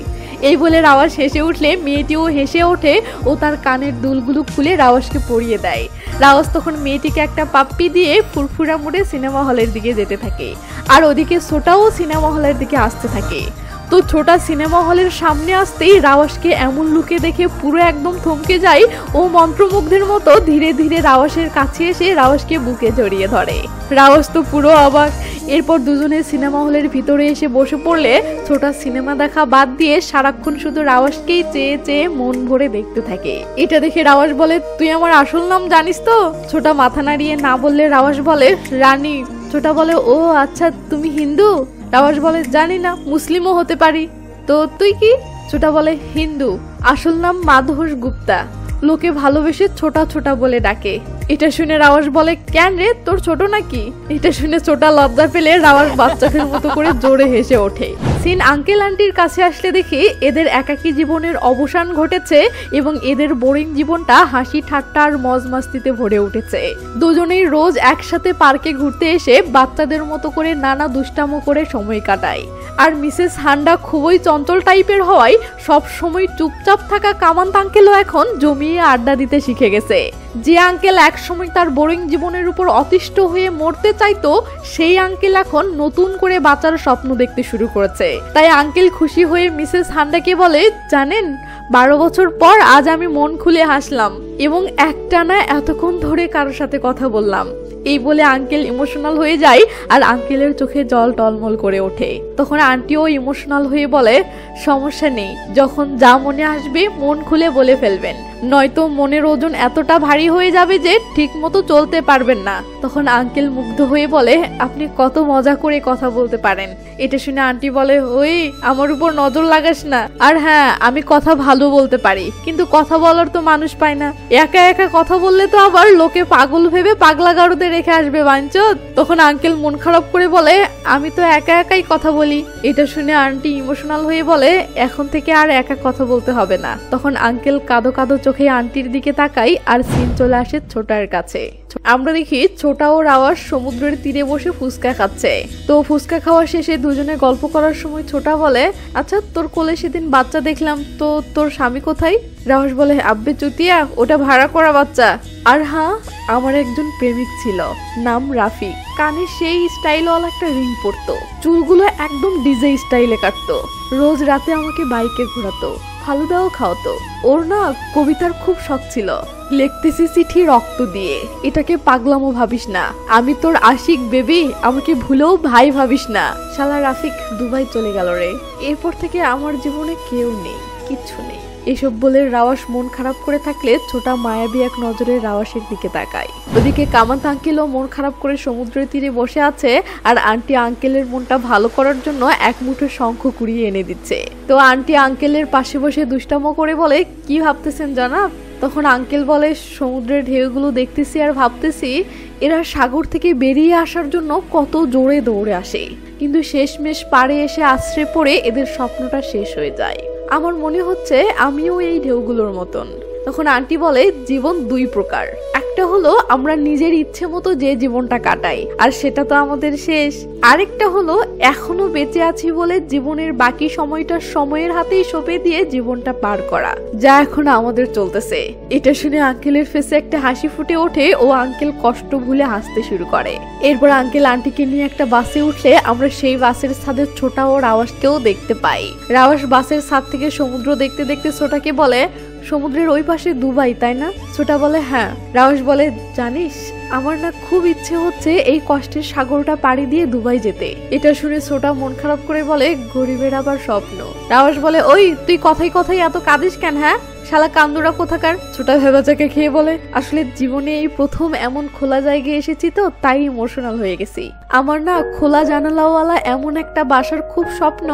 এই বলে রাওয়াস হেসে উঠলে মেয়েটিও হেসে ওঠে ও তার কানের দুলগুলো খুলে রাওয়াসকে পরিয়ে দেয়। রাওয়াস তখন মেয়েটিকে একটা পাপ্পি দিয়ে ফুরফুরা মুড়ে সিনেমা হলের দিকে যেতে থাকে আর ওদিকে ছোটাও সিনেমা হলের দিকে আসতে থাকে। তো ছোটা সিনেমা হলের সামনে আসতেই রাওয়াসকে এমন লুকে দেখে পুরো একদম থমকে যায় ও মন্ত্রমুগ্ধের মতো ধীরে ধীরে রাওয়াসের কাছে এসে রাওয়াসকে বুকে জড়িয়ে ধরে। রাওয়াস তো পুরো অবাক। এরপর দুজনে সিনেমা হলের ভিতরে এসে বসে পড়লে ছোটা সিনেমা দেখা বাদ দিয়ে সারাক্ষণ শুধু রাওয়াসকেই চেয়ে চেয়ে মন ভরে দেখতে থাকে। এটা দেখে রাওয়াস বলে, তুই আমার আসল নাম জানিস তো? ছোটা মাথা নাড়িয়ে না বললে রাওয়াস বলে, রানী। ছোটা বলে, ও আচ্ছা, তুমি হিন্দু? রাওয়াস বলে, জানি না, মুসলিমও হতে পারি। তো তুই কি? ছোটা বলে, হিন্দু। আসল নাম মাধুস গুপ্তা, লোকে ভালোবেসে ছোটা ছোটা বলে ডাকে। এটা শুনে রাওয়াস বলে, কেন রে, তোর ছোট নাকি? এটা শুনে ছোটা লজ্জা পেলে রাওয়াস বাচ্চাদের মতো করে জোরে হেসে ওঠে। সিন আঙ্কেল আন্টির কাছে আসলে দেখি এদের একাকী জীবনের অবসান ঘটেছে এবং এদের বোরিং জীবনটা হাসি ঠাট্টা আর মজ মাস্তিতে ভরে উঠেছে। দুজনেই রোজ একসাথে পার্কে ঘুরতে এসে বাচ্চাদের মতো করে নানা দুষ্টামো করে সময় কাটায়। আর মিসেস হান্ডা খুবই চঞ্চল টাইপের হওয়ায় সব সময় চুপচাপ থাকা কামাত আঙ্কেলও এখন জমিয়ে আড্ডা দিতে শিখে গেছে। যে আঙ্কেল এক সময় তার বোরিং জীবনের উপর অতিষ্ঠ হয়ে মরতে চাইতো, সেই আঙ্কেল এখন নতুন করে বাঁচার স্বপ্ন দেখতে শুরু করেছে। তাই আঙ্কেল খুশি হয়ে মিসেস হান্ডাকে বলে, জানেন, 12 বছর পর আজ আমি মন খুলে হাসলাম এবং একটানা এতক্ষণ ধরে কারোর সাথে কথা বললাম। এই বলে আঙ্কেল ইমোশনাল হয়ে যায় আর আঙ্কেলের চোখে জল টলমল করে ওঠে। তখন আন্টিও ইমোশনাল হয়ে বলে, সমস্যা নেই, যখন যা মনে আসবে মন খুলে বলে ফেলবেন, নয়তো মনের ওজন এতটা ভারী হয়ে যাবে যে ঠিক মতো চলতে পারবেন না। তখন আঙ্কেল মুগ্ধ হয়ে বলে, আপনি কত মজা করে কথা বলতে পারেন। এটা শুনে আন্টি বলে, ওই আমার উপর নজর লাগাস না। আর হ্যাঁ, আমি কথা ভালো বলতে পারি, কিন্তু কথা বলার তো মানুষ পায় না। একা একা কথা বললে তো আবার লোকে পাগল ভেবে পাগলা গারুদের রেখে আসবে বাঞ্চত। তখন আঙ্কেল মন খারাপ করে বলে, আমি তো একা একাই কথা বলি। এটা শুনে আন্টি ইমোশনাল হয়ে বলে, এখন থেকে আর একা কথা বলতে হবে না। তখন আঙ্কেল কাঁদো কাঁদো চোখে আন্টির দিকে তাকাই আর সিন চলে আসে ছোটার কাছে। আমরা দেখি ছোটা ও রাওয়াস সমুদ্রের তীরে বসে ফুচকা খাচ্ছে। তো ফুচকা খাওয়া শেষে দুজনে গল্প করার সময় ছোটা বলে, আচ্ছা তোর কোলে সেদিন বাচ্চা দেখলাম, তো তোর স্বামী কোথায়? রাওয়াস বলে, আব্বে চুতিয়া, ওটা ভাড়া করা বাচ্চা। আর হ্যাঁ, আমার একজন প্রেমিক ছিল, নাম রাফি। কানে সেই স্টাইলওয়ালা একটা রিং পরতো, চুলগুলো একদম ডিজে স্টাইলে কাটতো, রোজ রাতে আমাকে বাইকে ঘোরাতো, ফালুদাও খাওয়াতো। ওর না কবিতার খুব শখ ছিল, লিখতেছি চিঠি রক্ত দিয়ে, এটাকে পাগলামো ভাবিস না, আমি তোর আশিক বেবি, আমাকে ভুলেও ভাই ভাবিস না। শালা রাফিক দুবাই চলে গেল রে, এরপর থেকে আমার জীবনে কেউ নেই, কিচ্ছু নেই। এসব বলে রাওয়াস মন খারাপ করে থাকলে ছোটা মায়াবী এক নজরে রাওয়াসের দিকে তাকায়। ওদিকে কামাত আঙ্কেলও মন খারাপ করে সমুদ্রের তীরে বসে আছে আর আন্টি আঙ্কেলের মনটা ভালো করার জন্য এক মুঠো শঙ্খ কুড়িয়ে এনে দিচ্ছে। তো আন্টি আঙ্কেলের পাশে বসে দুষ্টামো করে বলে, কি ভাবতেছেন জানাব? তখন আঙ্কেল বলে, সমুদ্রের ঢেউগুলো দেখতেছি আর ভাবতেছি এরা সাগর থেকে বেরিয়ে আসার জন্য কত জোরে দৌড়ে আসে, কিন্তু শেষমেশ পাড়ে এসে আশ্রয় পড়ে এদের স্বপ্নটা শেষ হয়ে যায়। আমার মনে হচ্ছে আমিও এই ঢেউগুলোর মতন। তখন আন্টি বলে, জীবন দুই প্রকার, একটা হলো আমরা নিজের ইচ্ছে মতো যে জীবনটা কাটাই আর সেটা তো আমাদের শেষ, আরেকটা হলো এখনো বেঁচে আছি বলে জীবনের বাকি সময়টা সময়ের হাতেই সঁপে দিয়ে জীবনটা পার করা, যা এখন আমাদের চলতেছে। এটা শুনে আঙ্কেলের ফেসে একটা হাসি ফুটে ওঠে ও আঙ্কেল কষ্ট ভুলে হাসতে শুরু করে। এরপর আঙ্কেল আন্টিকে নিয়ে একটা বাসে উঠলে আমরা সেই বাসের ছাদে ছোটা ও রাওয়াসকেও দেখতে পাই। রাওয়াস বাসের ছাদ থেকে সমুদ্র দেখতে দেখতে ছোটাকে বলে, সমুদ্রের ওই পাশে দুবাই তাই না? ছোটা বলে, হ্যাঁ। রাওয়াস বলে, জানিস আমার না খুব ইচ্ছে হচ্ছে এই কষ্টের সাগরটা পাড়ি দিয়ে দুবাই যেতে। এটা শুনে ছোটা মন খারাপ করে বলে, গরিবের আবার স্বপ্ন। রাওয়াস বলে, ওই তুই কথাই কথাই এত কাঁদিস কেন? হ্যাঁ শালা কান্দুরা কোথাকার। ছোটা ভেবাচাকে খেয়ে বলে, আসলে জীবনে এই প্রথম এমন খোলা জায়গায় এসেছি তো তাই ইমোশনাল হয়ে গেছি। আমার না খোলা জানালাওয়ালা এমন একটা বাসার খুব স্বপ্ন,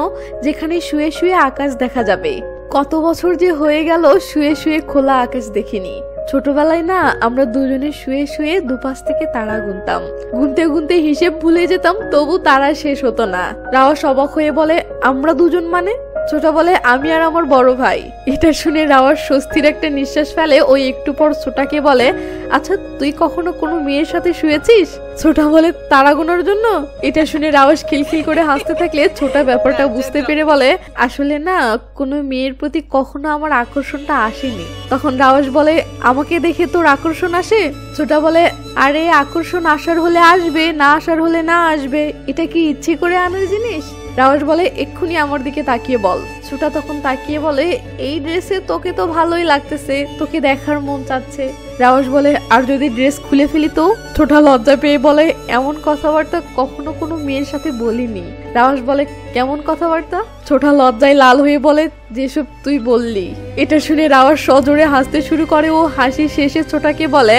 যেখানে শুয়ে শুয়ে আকাশ দেখা যাবে। কত বছর যে হয়ে গেল শুয়ে শুয়ে খোলা আকাশ দেখিনি। ছোটবেলায় না আমরা দুজনে শুয়ে শুয়ে দুপাশ থেকে তারা গুনতাম, গুনতে গুনতে হিসেব ভুলে যেতাম, তবু তারা শেষ হতো না। রাওয়াস অবাক হয়ে বলে, আমরা দুজন মানে? ছোটা বলে, আমি আর আমার বড় ভাই। এটা শুনে রাওয়াস স্বস্তির একটা নিঃশ্বাস ফেলে। ওই একটু পর ছোটাকে বলে, আচ্ছা তুই কখনো কোনো মেয়ের সাথে শুয়েছিস? ছোটা বলে, তারা গোনার জন্য? এটা শুনে রাওয়াস খিলখিল করে হাসতে থাকলে ছোটা ব্যাপারটা বুঝতে পেরে বলে, আসলে না কোনো মেয়ের প্রতি কখনো আমার আকর্ষণটা আসেনি। তখন রাওয়াস বলে, আমাকে দেখে তোর আকর্ষণ আসে? ছোটা বলে, আরে আকর্ষণ আসার হলে আসবে, না আসার হলে না আসবে, এটা কি ইচ্ছে করে আনার জিনিস? রাওয়াস বলে, এক্ষুনি আমার দিকে তাকিয়ে বল। ছোটা তখন তাকিয়ে বলে, এই ড্রেসে তোকে তো ভালোই লাগতেছে, তোকে দেখার মন চাচ্ছে। রাওয়াস বলে, আর যদি ড্রেস খুলে ফেলি তো? ছোটা লজ্জা পেয়ে বলে, এমন কথাবার্তা কখনো কোনো মেয়ের সাথে বলিনি। রাওয়াস বলে, কেমন কথাবার্তা? ছোটা লজ্জায় লাল হয়ে বলে, যেসব তুই বললি। এটা শুনে রাওয়াস সজোরে হাসতে শুরু করে ও হাসি শেষে ছোটাকে বলে,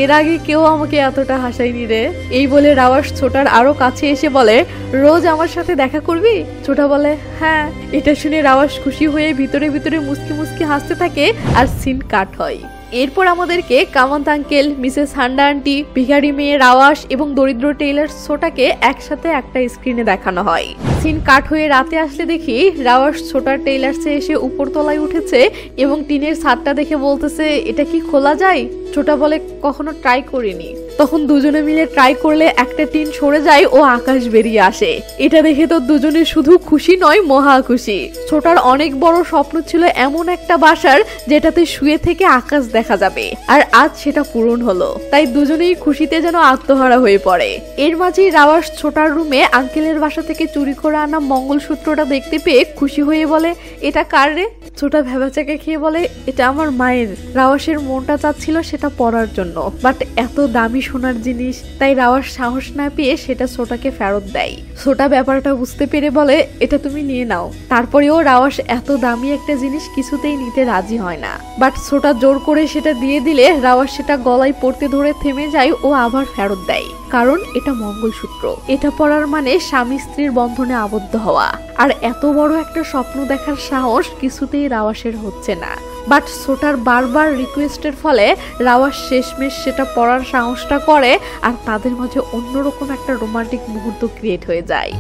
এর আগে কেউ আমাকে এতটা হাসায়নি রে। এই বলে রাওয়াস ছোটার আরো কাছে এসে বলে, রোজ আমার সাথে দেখা করবি? ছোটা বলে, হ্যাঁ। এটা শুনে রাওয়াস খুশি হয়ে ভিতরে ভিতরে মুস্কি মুস্কি হাসতে থাকে আর সিন কাট হয়। এরপর আমাদেরকে কামান্ত আঙ্কেল, মিসেস হান্ডা আন্টি, ভিখারি মেয়ে রাওয়াস এবং দরিদ্র টেইলার ছোটাকে একসাথে একটা স্ক্রিনে দেখানো হয়। সিন কাট হয়ে রাতে আসলে দেখি রাওয়াস ছোটার টেইলার্সে এসে উপরতলায় উঠেছে এবং টিনের ছাদটা দেখে বলতেছে, এটা কি খোলা যায়? ছোটা বলে, কখনো ট্রাই করিনি। তখন দুজনে মিলে ট্রাই করলে একটা টিন সরে যায় ও আকাশ বেরিয়ে আসে। এটা দেখে তো দুজনে শুধু খুশি নয়, মহা খুশি। ছোটার অনেক বড় স্বপ্ন ছিল এমন একটা বাসার যেটাতে শুয়ে থেকে আকাশ দেখা যাবে, আর আজ সেটা পূরণ হলো। তাই দুজনেই খুশিতে যেন আত্মহারা হয়ে পড়ে। এর মাঝেই রাওয়াস ছোটার রুমে আঙ্কেলের বাসা থেকে চুরি করে আনা মঙ্গলসূত্রটা দেখতে পেয়ে খুশি হয়ে বলে, এটা কার রে? ছোটা ভেবাচাকে খেয়ে বলে, এটা আমার মায়ের। রাওয়াসের মনটা চাচ্ছিল সেটা পরার জন্য, বাট এত দামি সোনার জিনিস, তাই রাওয়াস সাহস না পেয়ে সেটা ছোটাকে ফেরত দেয়। ছোটা ব্যাপারটা বুঝতে পেরে বলে, এটা তুমি নিয়ে নাও। তারপরেও রাওয়াস এত দামি একটা জিনিস কিছুতেই নিতে রাজি হয় না, বাট ছোটা জোর করে সেটা দিয়ে দিলে রাওয়াস সেটা গলায় পড়তে ধরে থেমে যায় ও আবার ফেরত দেয়, কারণ এটা মঙ্গলসূত্র। এটা পরার মানে স্বামী স্ত্রীর বন্ধনে আবদ্ধ হওয়া। আর এত বড় একটা স্বপ্ন দেখার সাহস কিছুতেই রাওয়াসের হচ্ছে না। বাট ছোটার বারবার রিকোয়েস্টের ফলে রাওয়াস শেষমেশ সেটা পড়ার সাহসটা করে আর তাদের মাঝে অন্যরকম একটা রোমান্টিক মুহূর্ত ক্রিয়েট হয়ে যায়।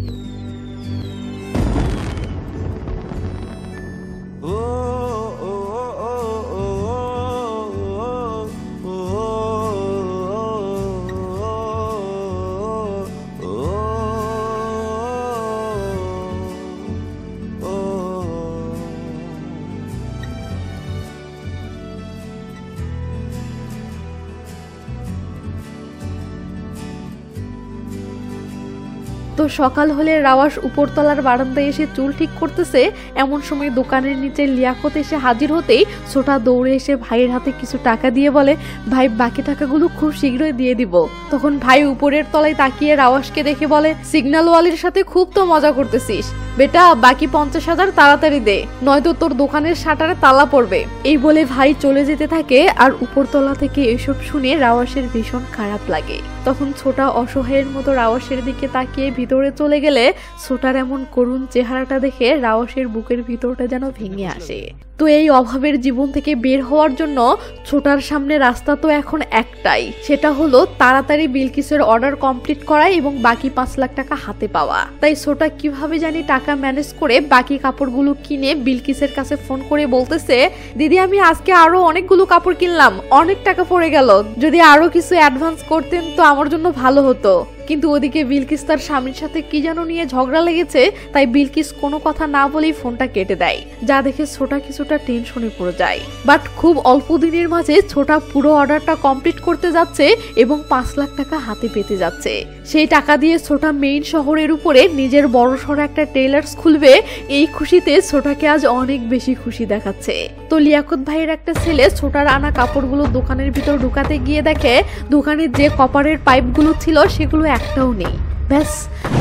তো সকাল হলে রাওয়াস উপরতলার বারান্দায় এসে চুল ঠিক করতেছে, এমন সময় দোকানের নিচে লিয়াকত এসে হাজির হতেই ছোটা দৌড়ে এসে ভাইয়ের হাতে কিছু টাকা দিয়ে বলে, ভাই বাকি টাকাগুলো খুব শীঘ্রই দিয়ে দিব। তখন ভাই উপরের তলায় তাকিয়ে রাওয়াসকে দেখে বলে, সিগন্যাল ওয়ালির সাথে খুব তো মজা করতেছিস বেটা, বাকি 50,000 তাড়াতাড়ি দে, নয়তো তোর দোকানের শাটারে তালা পড়বে। এই বলে ভাই চলে যেতে থাকে। আর উপরতলা থেকে এসব শুনে রাওয়াসের ভীষণ খারাপ লাগে। তখন ছোটা অসহায়ের মতো রাওয়াসের দিকে তাকিয়ে ভিতরে চলে গেলে ছোটার এমন করুণ চেহারাটা দেখে রাওয়াসের বুকের ভিতরটা যেন ভেঙে আসে। তো এই অভাবের জীবন থেকে বের হওয়ার জন্য ছোটার সামনে রাস্তা তো এখন একটাই, সেটা হলো তাড়াতাড়ি বিলকিসের অর্ডার কমপ্লিট করা এবং বাকি 5 লাখ টাকা হাতে পাওয়া। তাই ছোটা কিভাবে জানি টাকা ম্যানেজ করে বাকি কাপড়গুলো কিনে বিলকিসের কাছে ফোন করে বলতেছে, দিদি আমি আজকে আরো অনেকগুলো কাপড় কিনলাম, অনেক টাকা পড়ে গেল, যদি আরো কিছু অ্যাডভান্স করতেন তো আমার জন্য ভালো হতো। কিন্তু ওদিকে বিলকিস তার স্বামীর সাথে কি যেন নিয়ে ঝগড়া লেগেছে, তাই বিলকিস কোনো কথা না বলেই ফোনটা কেটে দেয়, যা দেখে ছোটা কিছুটা টেনশনে পড়ে যায়। বাট খুব অল্প দিনের মাঝে ছোটা পুরো অর্ডারটা কমপ্লিট করতে যাচ্ছে এবং 5 লাখ টাকা হাতে পেতে যাচ্ছে। সেই টাকা দিয়ে ছোটা মেইন শহরের উপরে নিজের বড়সড় একটা টেইলার্স খুলবে। এই খুশিতে ছোটাকে আজ অনেক বেশি খুশি দেখাচ্ছে। তো লিয়াকত ভাইয়ের একটা ছেলে ছোটার আনা কাপড়গুলো দোকানের ভিতর ঢুকাতে গিয়ে দেখে দোকানের যে কপারের পাইপগুলো ছিল সেগুলো একটাও নেই। ব্যাস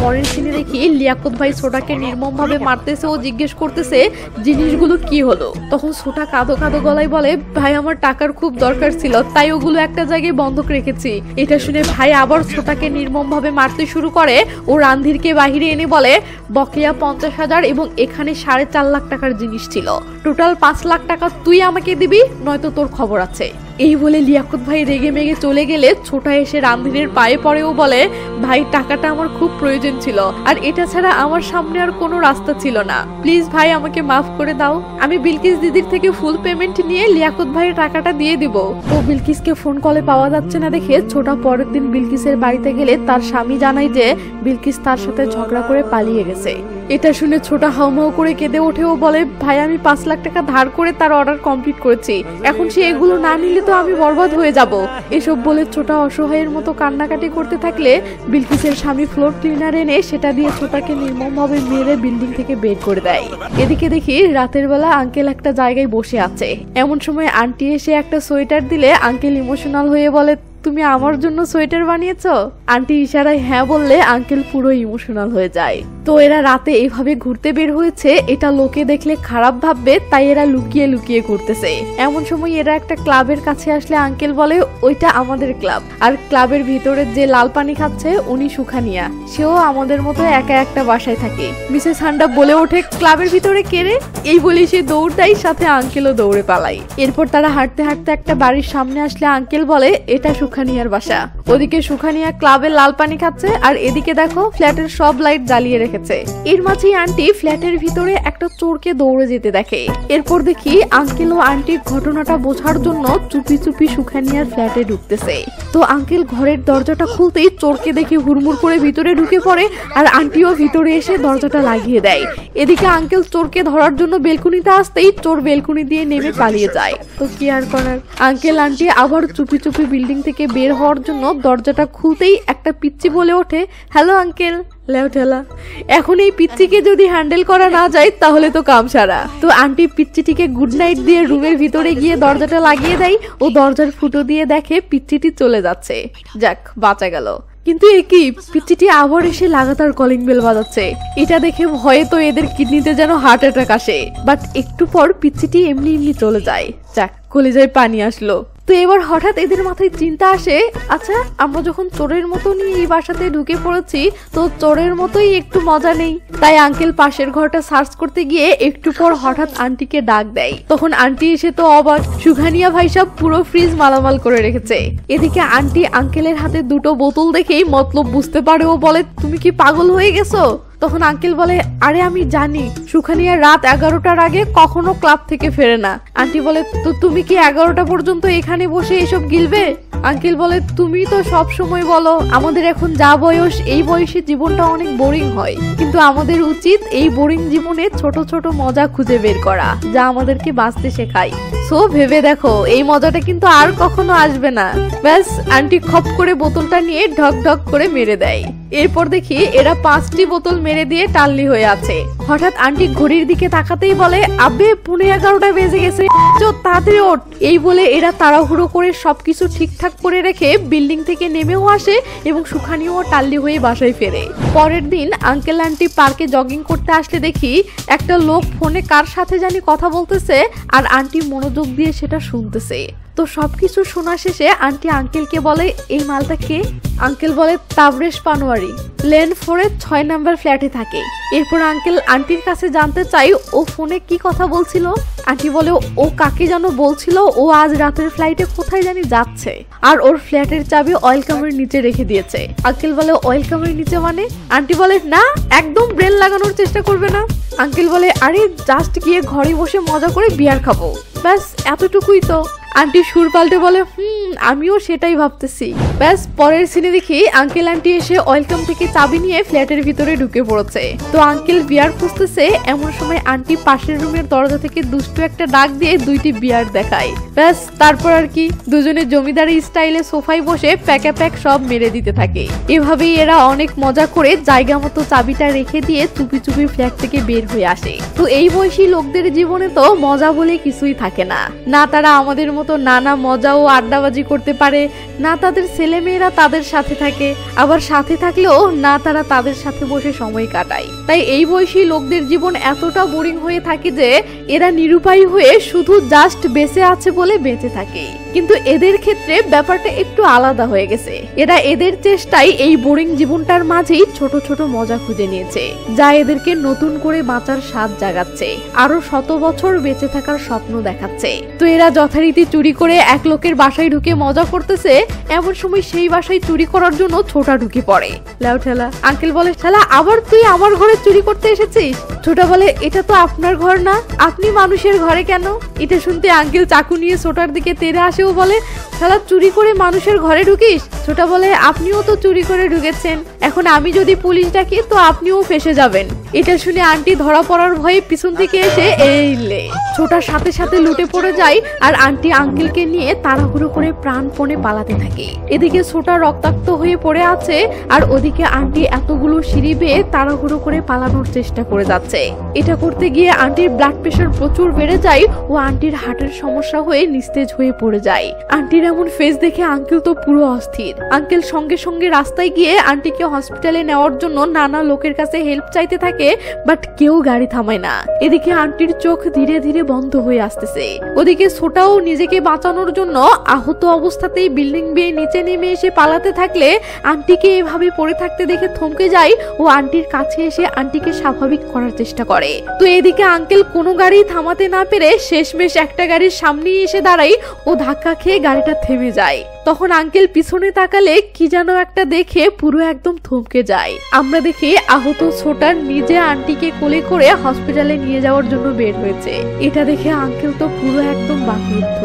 পরের সিনে দেখি লিয়াকত ভাই ছোটাকে নির্মম ভাবে মারতেছে ও জিজ্ঞেস করতেছে জিনিসগুলো কি হলো। তখন ছোটা কাঁদো কাঁদো গলায় বলে, ভাই আমার টাকার খুব দরকার ছিল তাই ওগুলো একটা জায়গায় বন্ধক রেখেছি। এটা শুনে ভাই আবার ছোটাকে নির্মম ভাবে মারতে শুরু করে। ও রান্ধিরকে বাহিরে এনে বলে, বকেয়া 50,000 এবং এখানে 4.5 লাখ টাকার জিনিস ছিল, টোটাল 5 লাখ টাকা তুই আমাকে দিবি, নয়তো তোর খবর আছে। এই বলে লিয়াকত ভাই রেগে মেগে চলে গেলে ছোটা এসে রামধীরের পায়ে পড়েও বলে, ভাই টাকাটা আমার খুব প্রয়োজন ছিল আর এটা ছাড়া আমার সামনে আর কোনো রাস্তা ছিল না, প্লিজ ভাই আমাকে মাফ করে দাও। আমি বিলকিস দিদির থেকে ফুল পেমেন্ট নিয়ে লিয়াকত ভাইয়ের টাকাটা দিয়ে দিব। তো বিলকিসকে ফোন কলে পাওয়া যাচ্ছে না দেখে ছোটা পরের দিন বিলকিসের বাড়িতে গেলে তার স্বামী জানায় যে বিলকিস তার সাথে ঝগড়া করে পালিয়ে গেছে। এটা শুনে ছোটা হাউমাউ করে কেঁদে ওঠেও বলে, ভাই আমি 5 লাখ টাকা ধার করে তার অর্ডার কমপ্লিট করেছি, এখন সে এগুলো না নিলে তো আমি বরবাদ হয়ে যাব। এসব বলে ছোটা অসহায়ের মতো কান্নাকাটি করতে থাকলে বিলকিসের স্বামী ফ্লোর ক্লিনার এনে সেটা দিয়ে ছোটাকে নির্মমভাবে মেরে বিল্ডিং থেকে বের করে দেয়। এদিকে দেখি রাতের বেলা আঙ্কেল একটা জায়গায় বসে আছে। এমন সময় আন্টি এসে একটা সোয়েটার দিলে আঙ্কেল ইমোশনাল হয়ে বলে, তুমি আমার জন্য সোয়েটার বানিয়েছো? আন্টি ইশারায় হ্যাঁ বললে আঙ্কেল পুরো ইমোশনাল হয়ে যায়। তো এরা রাতে এইভাবে ঘুরতে বের হয়েছে, এটা লোকে দেখলে খারাপ ভাববে, তাই এরা লুকিয়ে লুকিয়ে ঘুরতেছে। এমন সময় এরা একটা ক্লাবের কাছে আসলে আঙ্কেল বলে, ওইটা আমাদের ক্লাব, আর ক্লাবের ভিতরে যে লাল পানি খাচ্ছে উনি সুখানিয়া, সেও আমাদের মতো একা একটা বাসায় থাকে। মিসেস হান্ডা বলে ওঠে, ক্লাবের ভিতরে কে রে? এই বলে সে দৌড় দেয়, সাথে আঙ্কেলও দৌড়ে পালায়। এরপর তারা হাঁটতে হাঁটতে একটা বাড়ির সামনে আসলে আঙ্কেল বলে, এটা সুখানিয়ার বাসা। ওদিকে সুখানিয়া ক্লাবের লাল পানি খাচ্ছে আর এদিকে দেখো ফ্ল্যাটের সব লাইট জ্বালিয়ে রেখেছে। এর মাঝেই আন্টি ফ্ল্যাটের ভিতরে একটা চোরকে দৌড়ে যেতে দেখে। এরপর দেখি আঙ্কেল ও আন্টির ঘটনাটা বোঝার জন্য চুপি চুপি সুখানিয়ার ফ্ল্যাটে ঢুকতেছে। তো আঙ্কেল ঘরের দরজাটা খুলতেই চোরকে দেখে হুড়মুড় করে ভিতরে ঢুকে পড়ে আর আন্টিও ভিতরে এসে দরজাটা লাগিয়ে দেয়। এদিকে আঙ্কেল চোরকে ধরার জন্য বেলকুনিতে আসতেই চোর বেলকুনি দিয়ে নেমে পালিয়ে যায়। তো কি আর করার, আঙ্কেল আন্টি আবার চুপি চুপি বিল্ডিং থেকে বের হওয়ার জন্য দরজাটা খুলতেই একটা পিচ্চি বলে ওঠে, হ্যালো আঙ্কেল। লেওঠেলা, এখন এই পিচ্চিকে যদি হ্যান্ডেল করা না যায় তাহলে তো কাম সারা। তো আন্টি পিচ্চিটিকে গুড নাইট দিয়ে রুমের ভিতরে গিয়ে দরজাটা লাগিয়ে দেয় ও দরজার ফুটো দিয়ে দেখে পিচ্চিটি চলে যাচ্ছে। যাক বাঁচা গেল। কিন্তু একই পিচ্চিটি আবার এসে লাগাতার কলিং বেল বাজাচ্ছে। এটা দেখে ভয়ে তো এদের কিডনিতে যেন হার্ট অ্যাটাক আসে। বাট একটু পর পিচ্চিটি এমনি এমনি চলে যায়। যাক কলিজায় পানি আসলো। তো এবার হঠাৎ এদের মাথায় চিন্তা আসে, আচ্ছা আমরা যখন চোরের মতো নিয়ে এই বাসাতে ঢুকে পড়েছি, তো চোরের মতোই একটু মজা নেই। তাই আঙ্কেল পাশের ঘরটা সার্চ করতে গিয়ে একটু পর হঠাৎ আন্টিকে ডাক দেয়। তখন আন্টি এসে তো অবাক, সুঘানিয়া ভাই সাহেব পুরো ফ্রিজ মালামাল করে রেখেছে। এদিকে আন্টি আঙ্কেলের হাতে দুটো বোতল দেখেই মতলব বুঝতে পারে, ও বলে তুমি কি পাগল হয়ে গেছো? তখন আঙ্কেল বলে, আরে আমি জানি সুখানিয়া রাত 11টার আগে কখনো ক্লাব থেকে ফেরে না। আন্টি বলে, তো তুমি কি 11টা পর্যন্ত এখানে বসে এসব গিলবে? আঙ্কেল বলে, তুমি তো সব সময় বলো আমাদের এখন যা বয়স, এই বয়সে জীবনটা অনেক বোরিং হয়, কিন্তু আমাদের উচিত এই বোরিং জীবনে ছোট ছোট মজা খুঁজে বের করা, যা আমাদেরকে বাঁচতে শেখায়। সো ভেবে দেখো, এই মজাটা কিন্তু আর কখনো আসবে না। ব্যাস, আন্টি খপ করে বোতলটা নিয়ে ঢক ঢক করে মেরে দেয়। এরপর দেখি এরা 5টি বোতল মেরে দিয়ে টাল্লি হয়ে আছে। হঠাৎ আন্টি ঘড়ির দিকে তাকাতেই বলে, আবে 11:15 বেজে গেছে, তাড়াতাড়ি ওঠ। এই বলে এরা তাড়াহুড়ো করে সবকিছু ঠিকঠাক করে রেখে বিল্ডিং থেকে নেমেও আসে এবং সুখানিও টাল্লি হয়ে বাসায় ফেরে। পরের দিন আঙ্কেল আন্টি পার্কে জগিং করতে আসলে দেখি একটা লোক ফোনে কার সাথে জানি কথা বলতেছে, আর আন্টি মনোযোগ দিয়ে সেটা শুনতেছে। তো সবকিছু শোনা শেষে আন্টি আঙ্কেলকে বলে, এই মালটা কে? আঙ্কেল বলে, তাবরেশ পানোয়ারি, লেন 4-এর 6 নাম্বার ফ্ল্যাটে থাকে। এরপর আঙ্কেল আন্টির কাছে জানতে চাই ও ফোনে কি কথা বলছিল। আন্টি বলে, ও কাকে যেন বলছিল ও আজ রাতের ফ্লাইটে কোথায় জানি যাচ্ছে, আর ওর ফ্ল্যাটের চাবি ওয়েলকামের নিচে রেখে দিয়েছে। আঙ্কেল বলে, ওয়েলকামের নিচে মানে? আন্টি বলে, না, একদম ব্রেন লাগানোর চেষ্টা করবে না। আঙ্কেল বলে, আরে জাস্ট গিয়ে ঘরে বসে মজা করে বিয়ার খাবো, ব্যাস এতটুকুই তো। আন্টি সুর পাল্টে বলে, আমিও সেটাই ভাবতেছি। ব্যাস, পরের সিনে দেখি আঙ্কেল আন্টি এসে ওয়েলকাম থেকে চাবি নিয়ে ফ্ল্যাটের ভিতরে ঢুকে পড়েছে। তো আঙ্কেল বিয়ার খুঁজতেছে, এমন সময় আন্টি পাশের রুমের দরজা থেকে দুষ্টু একটা ডাক দিয়ে 2টি বিয়ার দেখায়। ব্যাস, তারপর আর কি, দুজনে জমিদারি স্টাইলে সোফায় বসে প্যাকা প্যাক সব মেরে দিতে থাকে। এভাবেই এরা অনেক মজা করে জায়গা মতো চাবিটা রেখে দিয়ে চুপি চুপি ফ্ল্যাট থেকে বের হয়ে আসে। তো এই বয়সী লোকদের জীবনে তো মজা বলে কিছুই থাকে না, না তারা আমাদের মতো নানা মজা ও আড্ডাবাজি করতে পারে, না তাদের ছেলেমেয়েরা তাদের সাথে থাকে, আবার সাথে থাকলেও না তারা তাদের সাথে বসে সময় কাটায়। তাই এই বয়সী লোকদের জীবন এতটা বোরিং হয়ে থাকে যে এরা নিরুপায় হয়ে শুধু জাস্ট বেঁচে আছে বলে বেঁচে থাকে। কিন্তু এদের ক্ষেত্রে ব্যাপারটা একটু আলাদা হয়ে গেছে। এরা এদের চেষ্টায় এই বোরিং জীবনটার মাঝেই ছোট ছোট মজা খুঁজে নিয়েছে, যা এদেরকে নতুন করে বাঁচার স্বাদ জাগাচ্ছে, আরো 100 বছর বেঁচে থাকার স্বপ্ন দেখাচ্ছে। তো এরা যথারীতি চুরি করে এক লোকের বাসায় ঢুকে মজা করতেছে। এমন সময় সেই বাসায় চুরি করার জন্য ছোটা ঢুকে পড়ে। লাউ ঠেলা। আঙ্কেল বলে, শালা আবার তুই আমার ঘরে চুরি করতে এসেছিস? ছোটা বলে, এটা তো আপনার ঘর না, আপনি মানুষের ঘরে কেন? এটা শুনতে আঙ্কেল চাকু নিয়ে ছোটার দিকে তেড়ে আসে ও বলে, শালা চুরি করে মানুষের ঘরে ঢুকিস? ছোটা বলে, আপনিও তো চুরি করে ঢুকেছেন, এখন আমি যদি পুলিশ ডাকি তো আপনিও ফেসে যাবেন। এটা শুনে আন্টি ধরা পড়ার ভয়ে পিছন থেকে এসে এইলে ছোটার সাথে সাথে লুটে পড়ে যায়, আর আন্টি আঙ্কেলকে নিয়ে তাড়াহুড়ো করে প্রাণপণে পালাতে থাকে। এদিকে ছোটা রক্তাক্ত হয়ে পড়ে আছে, আর ওদিকে আন্টি এতগুলো সিঁড়ি বেয়ে তাড়াহুড়ো করে পালানোর চেষ্টা করে যাচ্ছে। এটা করতে গিয়ে আন্টির ব্লাড প্রেশার প্রচুর বেড়ে যায় ও আন্টির হার্টের সমস্যা হয়ে নিস্তেজ হয়ে পড়ে যায়। আন্টির এমন ফেস দেখে আঙ্কেল তো পুরো অস্থির। আঙ্কেল সঙ্গে সঙ্গে রাস্তায় গিয়ে আন্টিকে হসপিটালে নেওয়ার জন্য নানা লোকের কাছে হেল্প চাইতে থাকে, বাট কেউ গাড়ি থামায় না। এদিকে আন্টির চোখ ধীরে ধীরে বন্ধ হয়ে আসতেছে। ওদিকে ছোটাও নিজেকে বাঁচানোর জন্য আহত অবস্থাতেই বিল্ডিং বেয়ে নিচে নেমে এসে পালাতে থাকলে আন্টিকে এভাবে পড়ে থাকতে দেখে থমকে যায় ও আন্টির কাছে এসে আন্টিকে স্বাভাবিক করার চেষ্টা করে। তো এদিকে আঙ্কেল কোনো গাড়ি থামাতে না পেরে শেষমেশ একটা গাড়ির সামনেই এসে দাঁড়ায় ও ধাক্কা খেয়ে গাড়িটা থেমে যায়। তখন আঙ্কেল পিছনে তাকালে কি যেন একটা দেখে পুরো একদম থমকে যায়। আমরা দেখি আহত ছোটার নিজে আন্টিকে কোলে করে হসপিটালে নিয়ে যাওয়ার জন্য বের হয়েছে। এটা দেখে আঙ্কেল তো পুরো একদম বাকরুদ্ধ।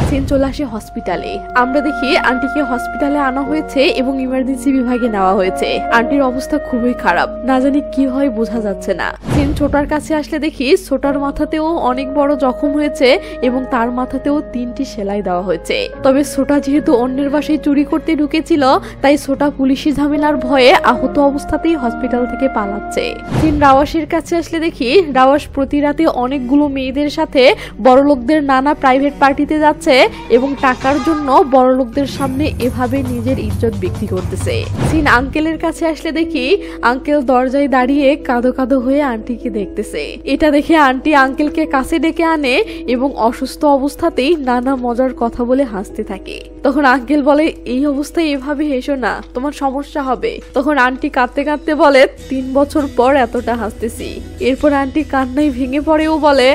সিন চলে আসে হসপিটালে। আমরা দেখি আন্টিকে হসপিটালে আনা হয়েছে এবং ইমার্জেন্সি বিভাগে নেওয়া হয়েছে। আন্টির অবস্থা খুবই খারাপ, না জানি কি হয় বোঝা যাচ্ছে না। সিন ছোটার কাছে আসলে দেখি ছোটার মাথাতেও অনেক বড় জখম হয়েছে এবং তার মাথাতেও 3টি সেলাই দেওয়া হয়েছে। তবে ছোটা যেহেতু অন্যের বাসায় চুরি করতে ঢুকেছিল, তাই ছোটা পুলিশি ঝামেলার ভয়ে আহত অবস্থাতেই হসপিটাল থেকে পালাচ্ছে। সিন রাওয়াসের কাছে আসলে দেখি রাওয়াস প্রতি রাতে অনেকগুলো মেয়েদের সাথে বড়লোকদের নানা প্রাইভেট পার্টিতে যাচ্ছে এবং টাকার জন্য বড়লোকদের সামনে এভাবে নিজের ইজ্জত বিক্রি করতেছে। সিন আঙ্কেলের কাছে আসলে দেখি আঙ্কেল দরজায় দাঁড়িয়ে কাঁদো কাঁদো হয়ে আন্টিকে দেখতেছে। এটা দেখে আন্টি আঙ্কেলকে কাছে ডেকে আনে এবং অসুস্থ অবস্থাতেই নানা মজার কথা বলে হাসতে থাকে। তখন আঙ্কেল বলে, এই অবস্থায় এভাবে হেসো না, তোমার সমস্যা হবে। তখন আন্টি কাঁদতে কাঁদতে বলে, 3 বছর পর এতটা হাসতেছি। এরপর আন্টি কান্নায় ভেঙে পড়েও বলে,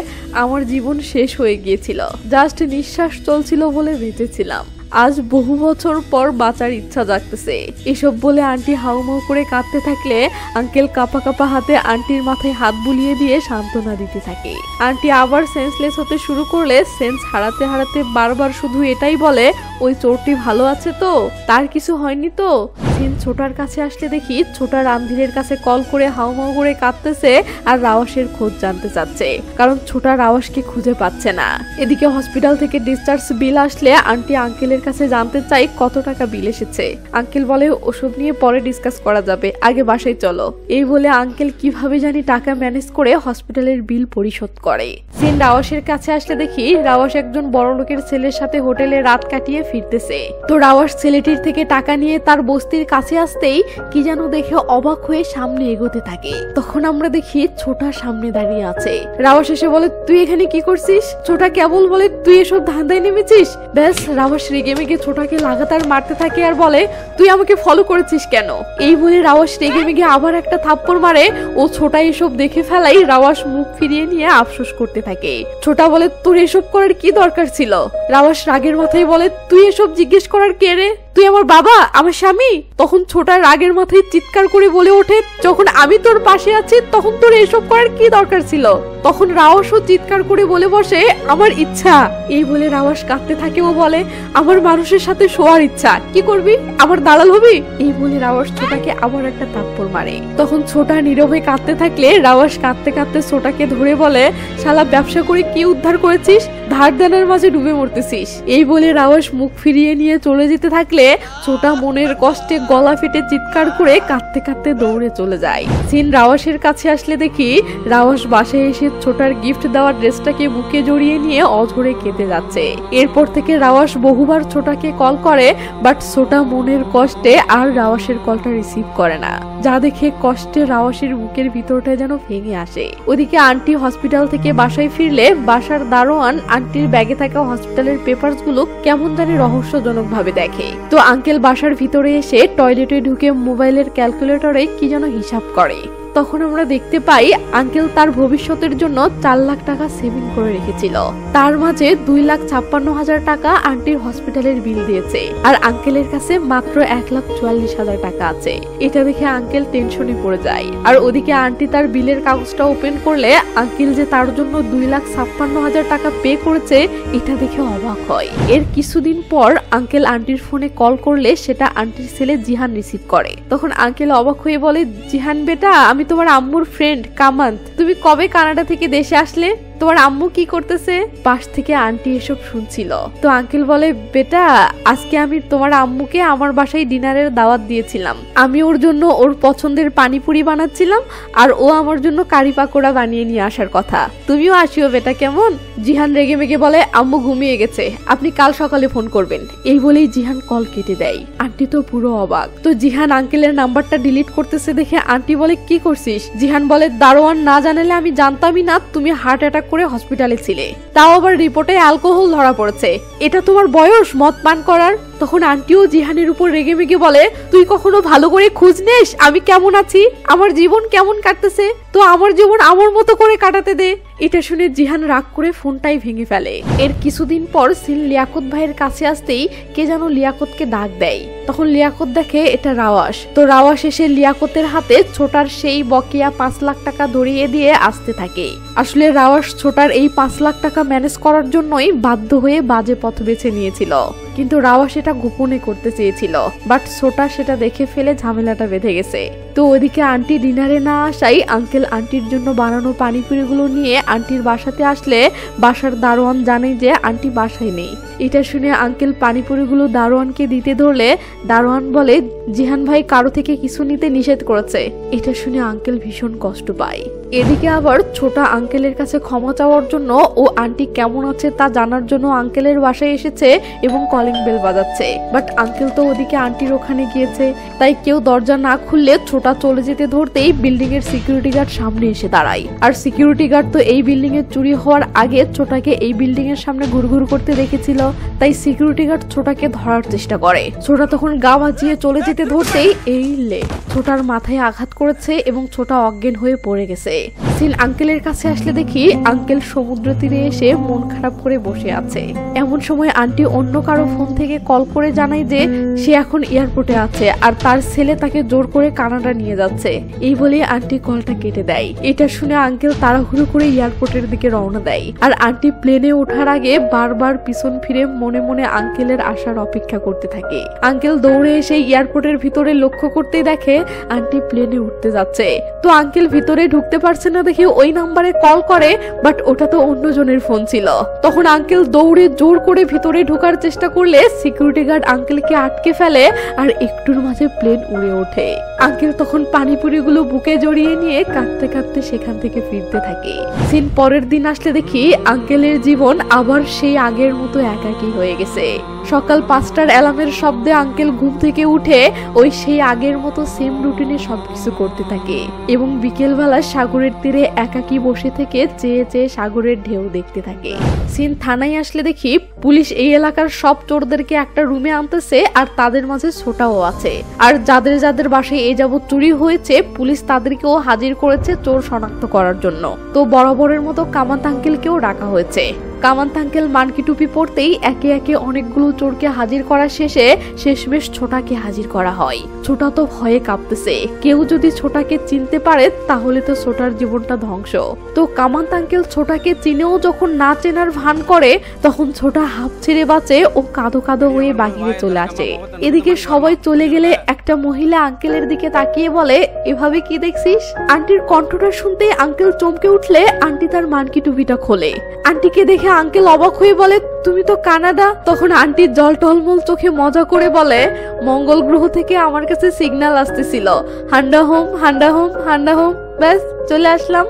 আমার জীবন শেষ হয়ে গিয়েছিল, জাস্ট নিঃশ্বাস চলছিল বলে বেঁচেছিলাম, আজ বহু বছর পর বাঁচার ইচ্ছা জাগতেছে। এসব বলে আন্টি হাউমাউ করে কাঁদতে থাকলে আঙ্কেল কাঁপা কাঁপা হাতে আন্টির মাথায় হাত বুলিয়ে দিয়ে সান্ত্বনা দিতে থাকে। আন্টি আবার সেন্সলেস হতে শুরু করলে সেন্স হারাতে হারাতে বারবার শুধু এটাই বলে, ওই চোরটি ভালো আছে তো, তার কিছু হয়নি তো। সিন ছোটার কাছে আসলে দেখি ছোটা রামধীরের কাছে কল করে হাউমাউ করে কাঁদতেছে আর রাওয়াসের খোঁজ জানতে চাচ্ছে, কারণ ছোটা রাওয়াসকে খুঁজে পাচ্ছে না। এদিকে হসপিটাল থেকে ডিসচার্জ বিল আসলে আন্টি আঙ্কেলের কাছে জানতে চাই কত টাকা বিল এসেছে। আঙ্কেল বলে, ওসব নিয়ে পরে ডিসকাস করা যাবে, আগে বাসায় চলো। এই বলে আঙ্কেল কিভাবে জানি টাকা ম্যানেজ করে হসপিটালের বিল পরিশোধ করে। সিন রাওয়াসের কাছে আসলে দেখি রাওয়াস একজন বড় লোকের ছেলের সাথে হোটেলে রাত কাটিয়ে ফিরতেছে। তো রাওয়াস ছেলেটির থেকে টাকা নিয়ে তার বস্তির কাছে আসতেই কি যেন দেখে অবাক হয়ে সামনে এগোতে থাকে। তখন আমরা দেখি ছোটা সামনে দাঁড়িয়ে আছে। রাওয়াস এসে বলে, তুই এখানে কি করছিস? ছোটা কেবল বলে, তুই এসব ধান্দায় নেমেছিস? ব্যাস রাওয়াস রেগে মেগে ছোটাকে লাগাতার মারতে থাকে আর বলে, তুই আমাকে ফলো করেছিস কেন? এই বলে রাওয়াস রেগে মেগে আবার একটা থাপ্পড় মারে। ও ছোটা এসব দেখে ফেলাই রাওয়াস মুখ ফিরিয়ে নিয়ে আফসোস করতে থাকে। ছোটা বলে, তোর এসব করার কি দরকার ছিল? রাওয়াস রাগের মাথায় বলে, তুই এসব জিজ্ঞেস করার কে রে? তুই আমার বাবা, আমার স্বামী? তখন ছোটা রাগের মাথায় চিৎকার করে বলে ওঠে, যখন আমি তোর পাশে আছি তখন তোর এসব করার কি দরকার ছিল? তখন রাওয়াসও চিৎকার করে বলে বসে, আমার ইচ্ছা। এই বলে রাওয়াস কাঁদতে থাকে ও বলে, আমার মানুষের সাথে শোয়ার ইচ্ছা। কি করবি? আমার দালাল হবি? এই বলে রাওয়াস ছোটাকে আবার একটা থাপ্পড় মারে। তখন ছোটা নীরবে কাঁদতে থাকলে রাওয়াস কাঁদতে কাঁদতে ছোটাকে ধরে বলে, শালা ব্যবসা করে কি উদ্ধার করেছিস? ধার দেনার মাঝে ডুবে মরতেছিস। এই বলে রাওয়াস মুখ ফিরিয়ে নিয়ে চলে যেতে থাকলে ছোটা মনের কষ্টে গলা ফেটে চিৎকার করে কাঁদতে কাঁদতে দৌড়ে চলে যায়। সিন রাওয়াসের কাছে আসলে দেখি রাওয়াস বাসায় এসে ছোটার গিফট দেওয়া ড্রেসটাকে বুকে জড়িয়ে নিয়ে অঝরে কেঁদে যাচ্ছে। এরপর থেকে রাওয়াস বহুবার ছোটাকে কল করে, বাট ছোটা মনের কষ্টে আর রাওয়াসের কলটা রিসিভ করে না, যা দেখে কষ্টে রাওয়াসের বুকের ভিতরটা যেন ভেঙে আসে। ওদিকে আন্টি হসপিটাল থেকে বাসায় ফিরলে বাসার দারোয়ান আন্টির ব্যাগে থাকা হসপিটালের পেপারস গুলো কেমন জানি রহস্যজনক ভাবে দেখে। তো আঙ্কেল বাসার ভিতরে এসে টয়লেটে ঢুকে মোবাইলের ক্যালকুলেটরে কি যেন হিসাব করে। তখন আমরা দেখতে পাই আঙ্কেল তার ভবিষ্যতের জন্য 4 লাখ টাকা সেভিং করে রেখেছিল। তার মাঝে 2,56,000 টাকা আন্টির হসপিটালের বিল দিয়েছে, আর আঙ্কেলের কাছে মাত্র 1,44,000 টাকা আছে। এটা দেখে আঙ্কেল টেনশনে পড়ে যায়। আর ওদিকে আন্টি তার বিলের কাগজটা ওপেন করলে আঙ্কেল যে তার জন্য 2,56,000 টাকা পে করেছে এটা দেখে অবাক হয়। এর কিছুদিন পর আঙ্কেল আন্টির ফোনে কল করলে সেটা আন্টির ছেলে জিহান রিসিভ করে। তখন আঙ্কেল অবাক হয়ে বলে, জিহান বেটা, আমি তোমার আম্মুর ফ্রেন্ড কামান্ত। তুমি কবে কানাডা থেকে দেশে আসলে? তোমার আম্মু কি করতেছে? পাশ থেকে আন্টি এসব শুনছিল। তো আঙ্কেল বলে, বেটা, আজকে আমি তোমার আম্মুকে আমার বাসায় ডিনারের দাওয়াত দিয়েছিলাম। আমি ওর জন্য ওর পছন্দের পানিপুরি বানাচ্ছিলাম, আর ও আমার জন্য কারি পাকোড়া বানিয়ে নিয়ে আসার কথা। তুমিও আসিও বেটা, কেমন? জিহান রেগে মেগে বলে, আম্মু ঘুমিয়ে গেছে, আপনি কাল সকালে ফোন করবেন। এই বলেই জিহান কল কেটে দেয়। আন্টি তো পুরো অবাক। তো জিহান আঙ্কেলের নাম্বারটা ডিলিট করতেছে দেখে আন্টি বলে, কি করছিস? জিহান বলে, দারোয়ান না জানালে আমি জানতামই না তুমি হার্ট অ্যাটাক করে হসপিটালে ছিলে, তাও আবার রিপোর্টে অ্যালকোহল ধরা পড়েছে। এটা তোমার বয়স মদ পান করার? তখন আন্টিও জিহানের উপর রেগে মেগে বলে, তুই কখনো ভালো করে খোঁজ নিস আমি কেমন আছি, আমার জীবন কেমন কাটতেছে? তো আমার জীবন আমার মতো করে কাটাতে দে। এটা শুনে জিহান রাগ করে ফোনটাই ভেঙে ফেলে। এর কিছুদিন পর সিন লিয়াকত ভাইয়ের কাছে আসতেই কে যেন লিয়াকতকে ডাক দেয়। তখন লিয়াকত দেখে এটা রাওয়াস। তো রাওয়াস এসে লিয়াকতের হাতে ছোটার সেই বকেয়া 5 লাখ টাকা ধরিয়ে দিয়ে আসতে থাকে। আসলে রাওয়াস ছোটার এই 5 লাখ টাকা ম্যানেজ করার জন্যই বাধ্য হয়ে বাজে পথ বেছে নিয়েছিল। কিন্তু রাওয়া সেটা গোপনে করতে চেয়েছিল, বাট ছোটা সেটা দেখে ফেলে ঝামেলাটা বেঁধে গেছে। তো ওদিকে আন্টি ডিনারে না আসাই আঙ্কেল আন্টির জন্য বানানো পানিপুরিগুলো নিয়ে আন্টির বাসাতে আসলে বাসার দারোয়ান জানে যে আন্টি বাসায় নেই। এটা শুনে আঙ্কেল পানিপুরিগুলো দারোয়ানকে দিতে ধরলে দারোয়ান বলে জিহান ভাই কারো থেকে কিছু নিতে নিষেধ করেছে। এটা শুনে আঙ্কেল ভীষণ কষ্ট পায়। এদিকে আবার ছোটা আঙ্কেলের কাছে ক্ষমা চাওয়ার জন্য ও আন্টি কেমন আছে তা জানার জন্য আঙ্কেলের বাসায় এসেছে এবং কলিং বেল বাজাচ্ছে। বাট আঙ্কেল তো ওদিকে আন্টির ওখানে গিয়েছে, তাই কেউ দরজা না খুললে ছোটা চলে যেতে ধরতেই বিল্ডিং এর সিকিউরিটি গার্ড সামনে এসে দাঁড়ায়। আর সিকিউরিটি গার্ড তো এই বিল্ডিং এর চুরি হওয়ার আগে ছোটাকে এই বিল্ডিং এর সামনে ঘুরঘুর করতে দেখেছিল, তাই সিকিউরিটি গার্ড ছোটাকে ধরার চেষ্টা করে। ছোটা তখন গা বাজিয়ে চলে যেতে ধরতেই এই লে ছোটার মাথায় আঘাত করেছে এবং ছোটা অজ্ঞান হয়ে পড়ে গেছে। সিন আঙ্কেলের কাছে আসলে দেখি আঙ্কেল সমুদ্র তীরে এসে মন খারাপ করে বসে আছে। এমন সময় আন্টি অন্য কারো ফোন থেকে কল করে জানায় যে সে এখন এয়ারপোর্টে আছে আর তার ছেলে তাকে জোর করে কানাডা নিয়ে যাচ্ছে। এই বলে আন্টি কলটা কেটে দেয়। এটা শুনে আঙ্কেল তাড়াহুড়ো করে এয়ারপোর্টের দিকে রওনা দেয়। আর আন্টি প্লেনে ওঠার আগে বারবার পিছন ফিরে মনে মনে আঙ্কেলের আসার অপেক্ষা করতে থাকে। আঙ্কেল দৌড়ে এসে এয়ারপোর্টের ভিতরে লক্ষ্য করতেই দেখে আন্টি প্লেনে উঠতে যাচ্ছে। তো আঙ্কেল ভিতরে ঢুকতে পারছে না দেখে ওই নাম্বারে কল করে, বাট ওটা তো অন্যজনের ফোন ছিল। তখন আঙ্কেল দৌড়ে জোর করে ভিতরে ঢোকার চেষ্টা করলে সিকিউরিটি গার্ড আঙ্কেলকে আটকে ফেলে আর একটুর মাঝে প্লেন উড়ে ওঠে। আঙ্কেল তখন পানিপুরিগুলো বুকে জড়িয়ে নিয়ে কাঁদতে কাঁদতে সেখান থেকে ফিরতে থাকে। সিন পরের দিন আসলে দেখি আঙ্কেলের জীবন আবার সেই আগের মতো একাকী হয়ে গেছে। সকাল 5টার অ্যালার্মের শব্দে আঙ্কেল ঘুম থেকে উঠে ওই সেই আগের মতো সেম রুটিনে সবকিছু করতে থাকে এবং বিকেলবেলা সাগরের তীরে একাকী বসে থেকে চেয়ে চেয়ে সাগরের ঢেউ দেখতে থাকে। সিন থানায় আসলে দেখি পুলিশ এই এলাকার সব চোরদেরকে একটা রুমে আনতেছে আর তাদের মাঝে ছোটাও আছে। আর যাদের যাদের বাসায় এই যাবৎ চুরি হয়েছে পুলিশ তাদেরকেও হাজির করেছে চোর শনাক্ত করার জন্য। তো বরাবরের মতো কামান্ত আঙ্কেলকেও ডাকা হয়েছে। কামান্ত আঙ্কেল মানকি টুপি পরতেই একে একে অনেকগুলো চোরকে হাজির করা শেষে শেষমেশ ছোটাকে হাজির করা হয়। ছোটা তো ভয়ে কাঁপতেছে, কেউ যদি ছোটাকে চিনতে পারে তাহলে তো ছোটার জীবনটা ধ্বংস। তো কামান্ত আঙ্কেল ছোটাকে চিনেও যখন না চেনার ভান করে তখন ছোটা হাঁপ ছেড়ে বাঁচে ও কাঁদো কাঁদো হয়ে বাহিরে চলে আসে। এদিকে সবাই চলে গেলে একটা মহিলা আঙ্কেলের দিকে তাকিয়ে বলে, এভাবে কি দেখছিস? আন্টির কণ্ঠটা শুনতে আঙ্কেল চমকে উঠলে আন্টি তার মানকি টুপিটা খোলে। আন্টিকে দেখে আঙ্কেল অবাক হয়ে বলে, তুমি তো কানাডা। তখন আন্টির জল টলমল চোখে মজা করে বলে, মঙ্গল গ্রহ থেকে আমার কাছে সিগন্যাল আসতেছিল, হান্ডা হোম হান্ডা হোম হান্ডা হোম, ব্যাস চলে আসলাম।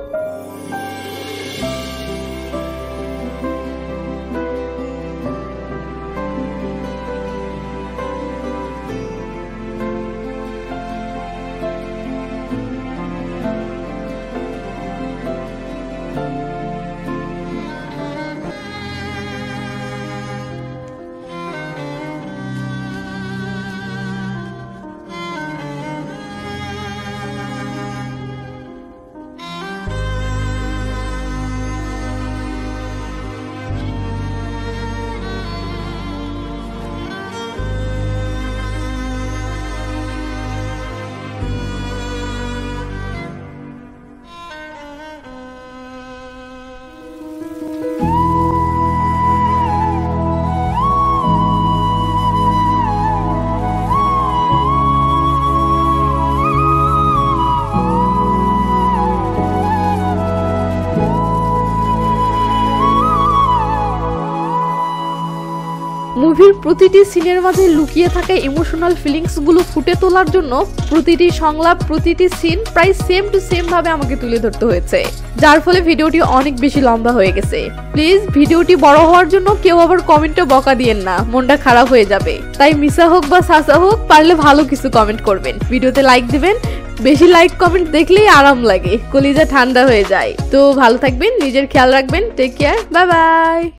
মুভির প্রতিটি সিনের মাঝে লুকিয়ে থাকা ইমোশনাল ফিলিংস গুলো ফুটে তোলার জন্য প্রতিটি সংলাপ প্রতিটি সিন প্রায় সেম টু সেম ভাবে আমাকে তুলে ধরতে হয়েছে, যার ফলে ভিডিওটি অনেক বেশি লম্বা হয়ে গেছে। প্লিজ ভিডিওটি বড় হওয়ার জন্য কেউ আবার কমেন্টে বকা দিয়েন না, মনটা খারাপ হয়ে যাবে। তাই মিসা হোক বা সাসা হোক পারলে ভালো কিছু কমেন্ট করবেন, ভিডিওতে লাইক দিবেন। বেশি লাইক কমেন্ট দেখলেই আরাম লাগে, কলিজা ঠান্ডা হয়ে যায়। তো ভালো থাকবেন, নিজের খেয়াল রাখবেন, টেক কেয়ার, বাই বাই।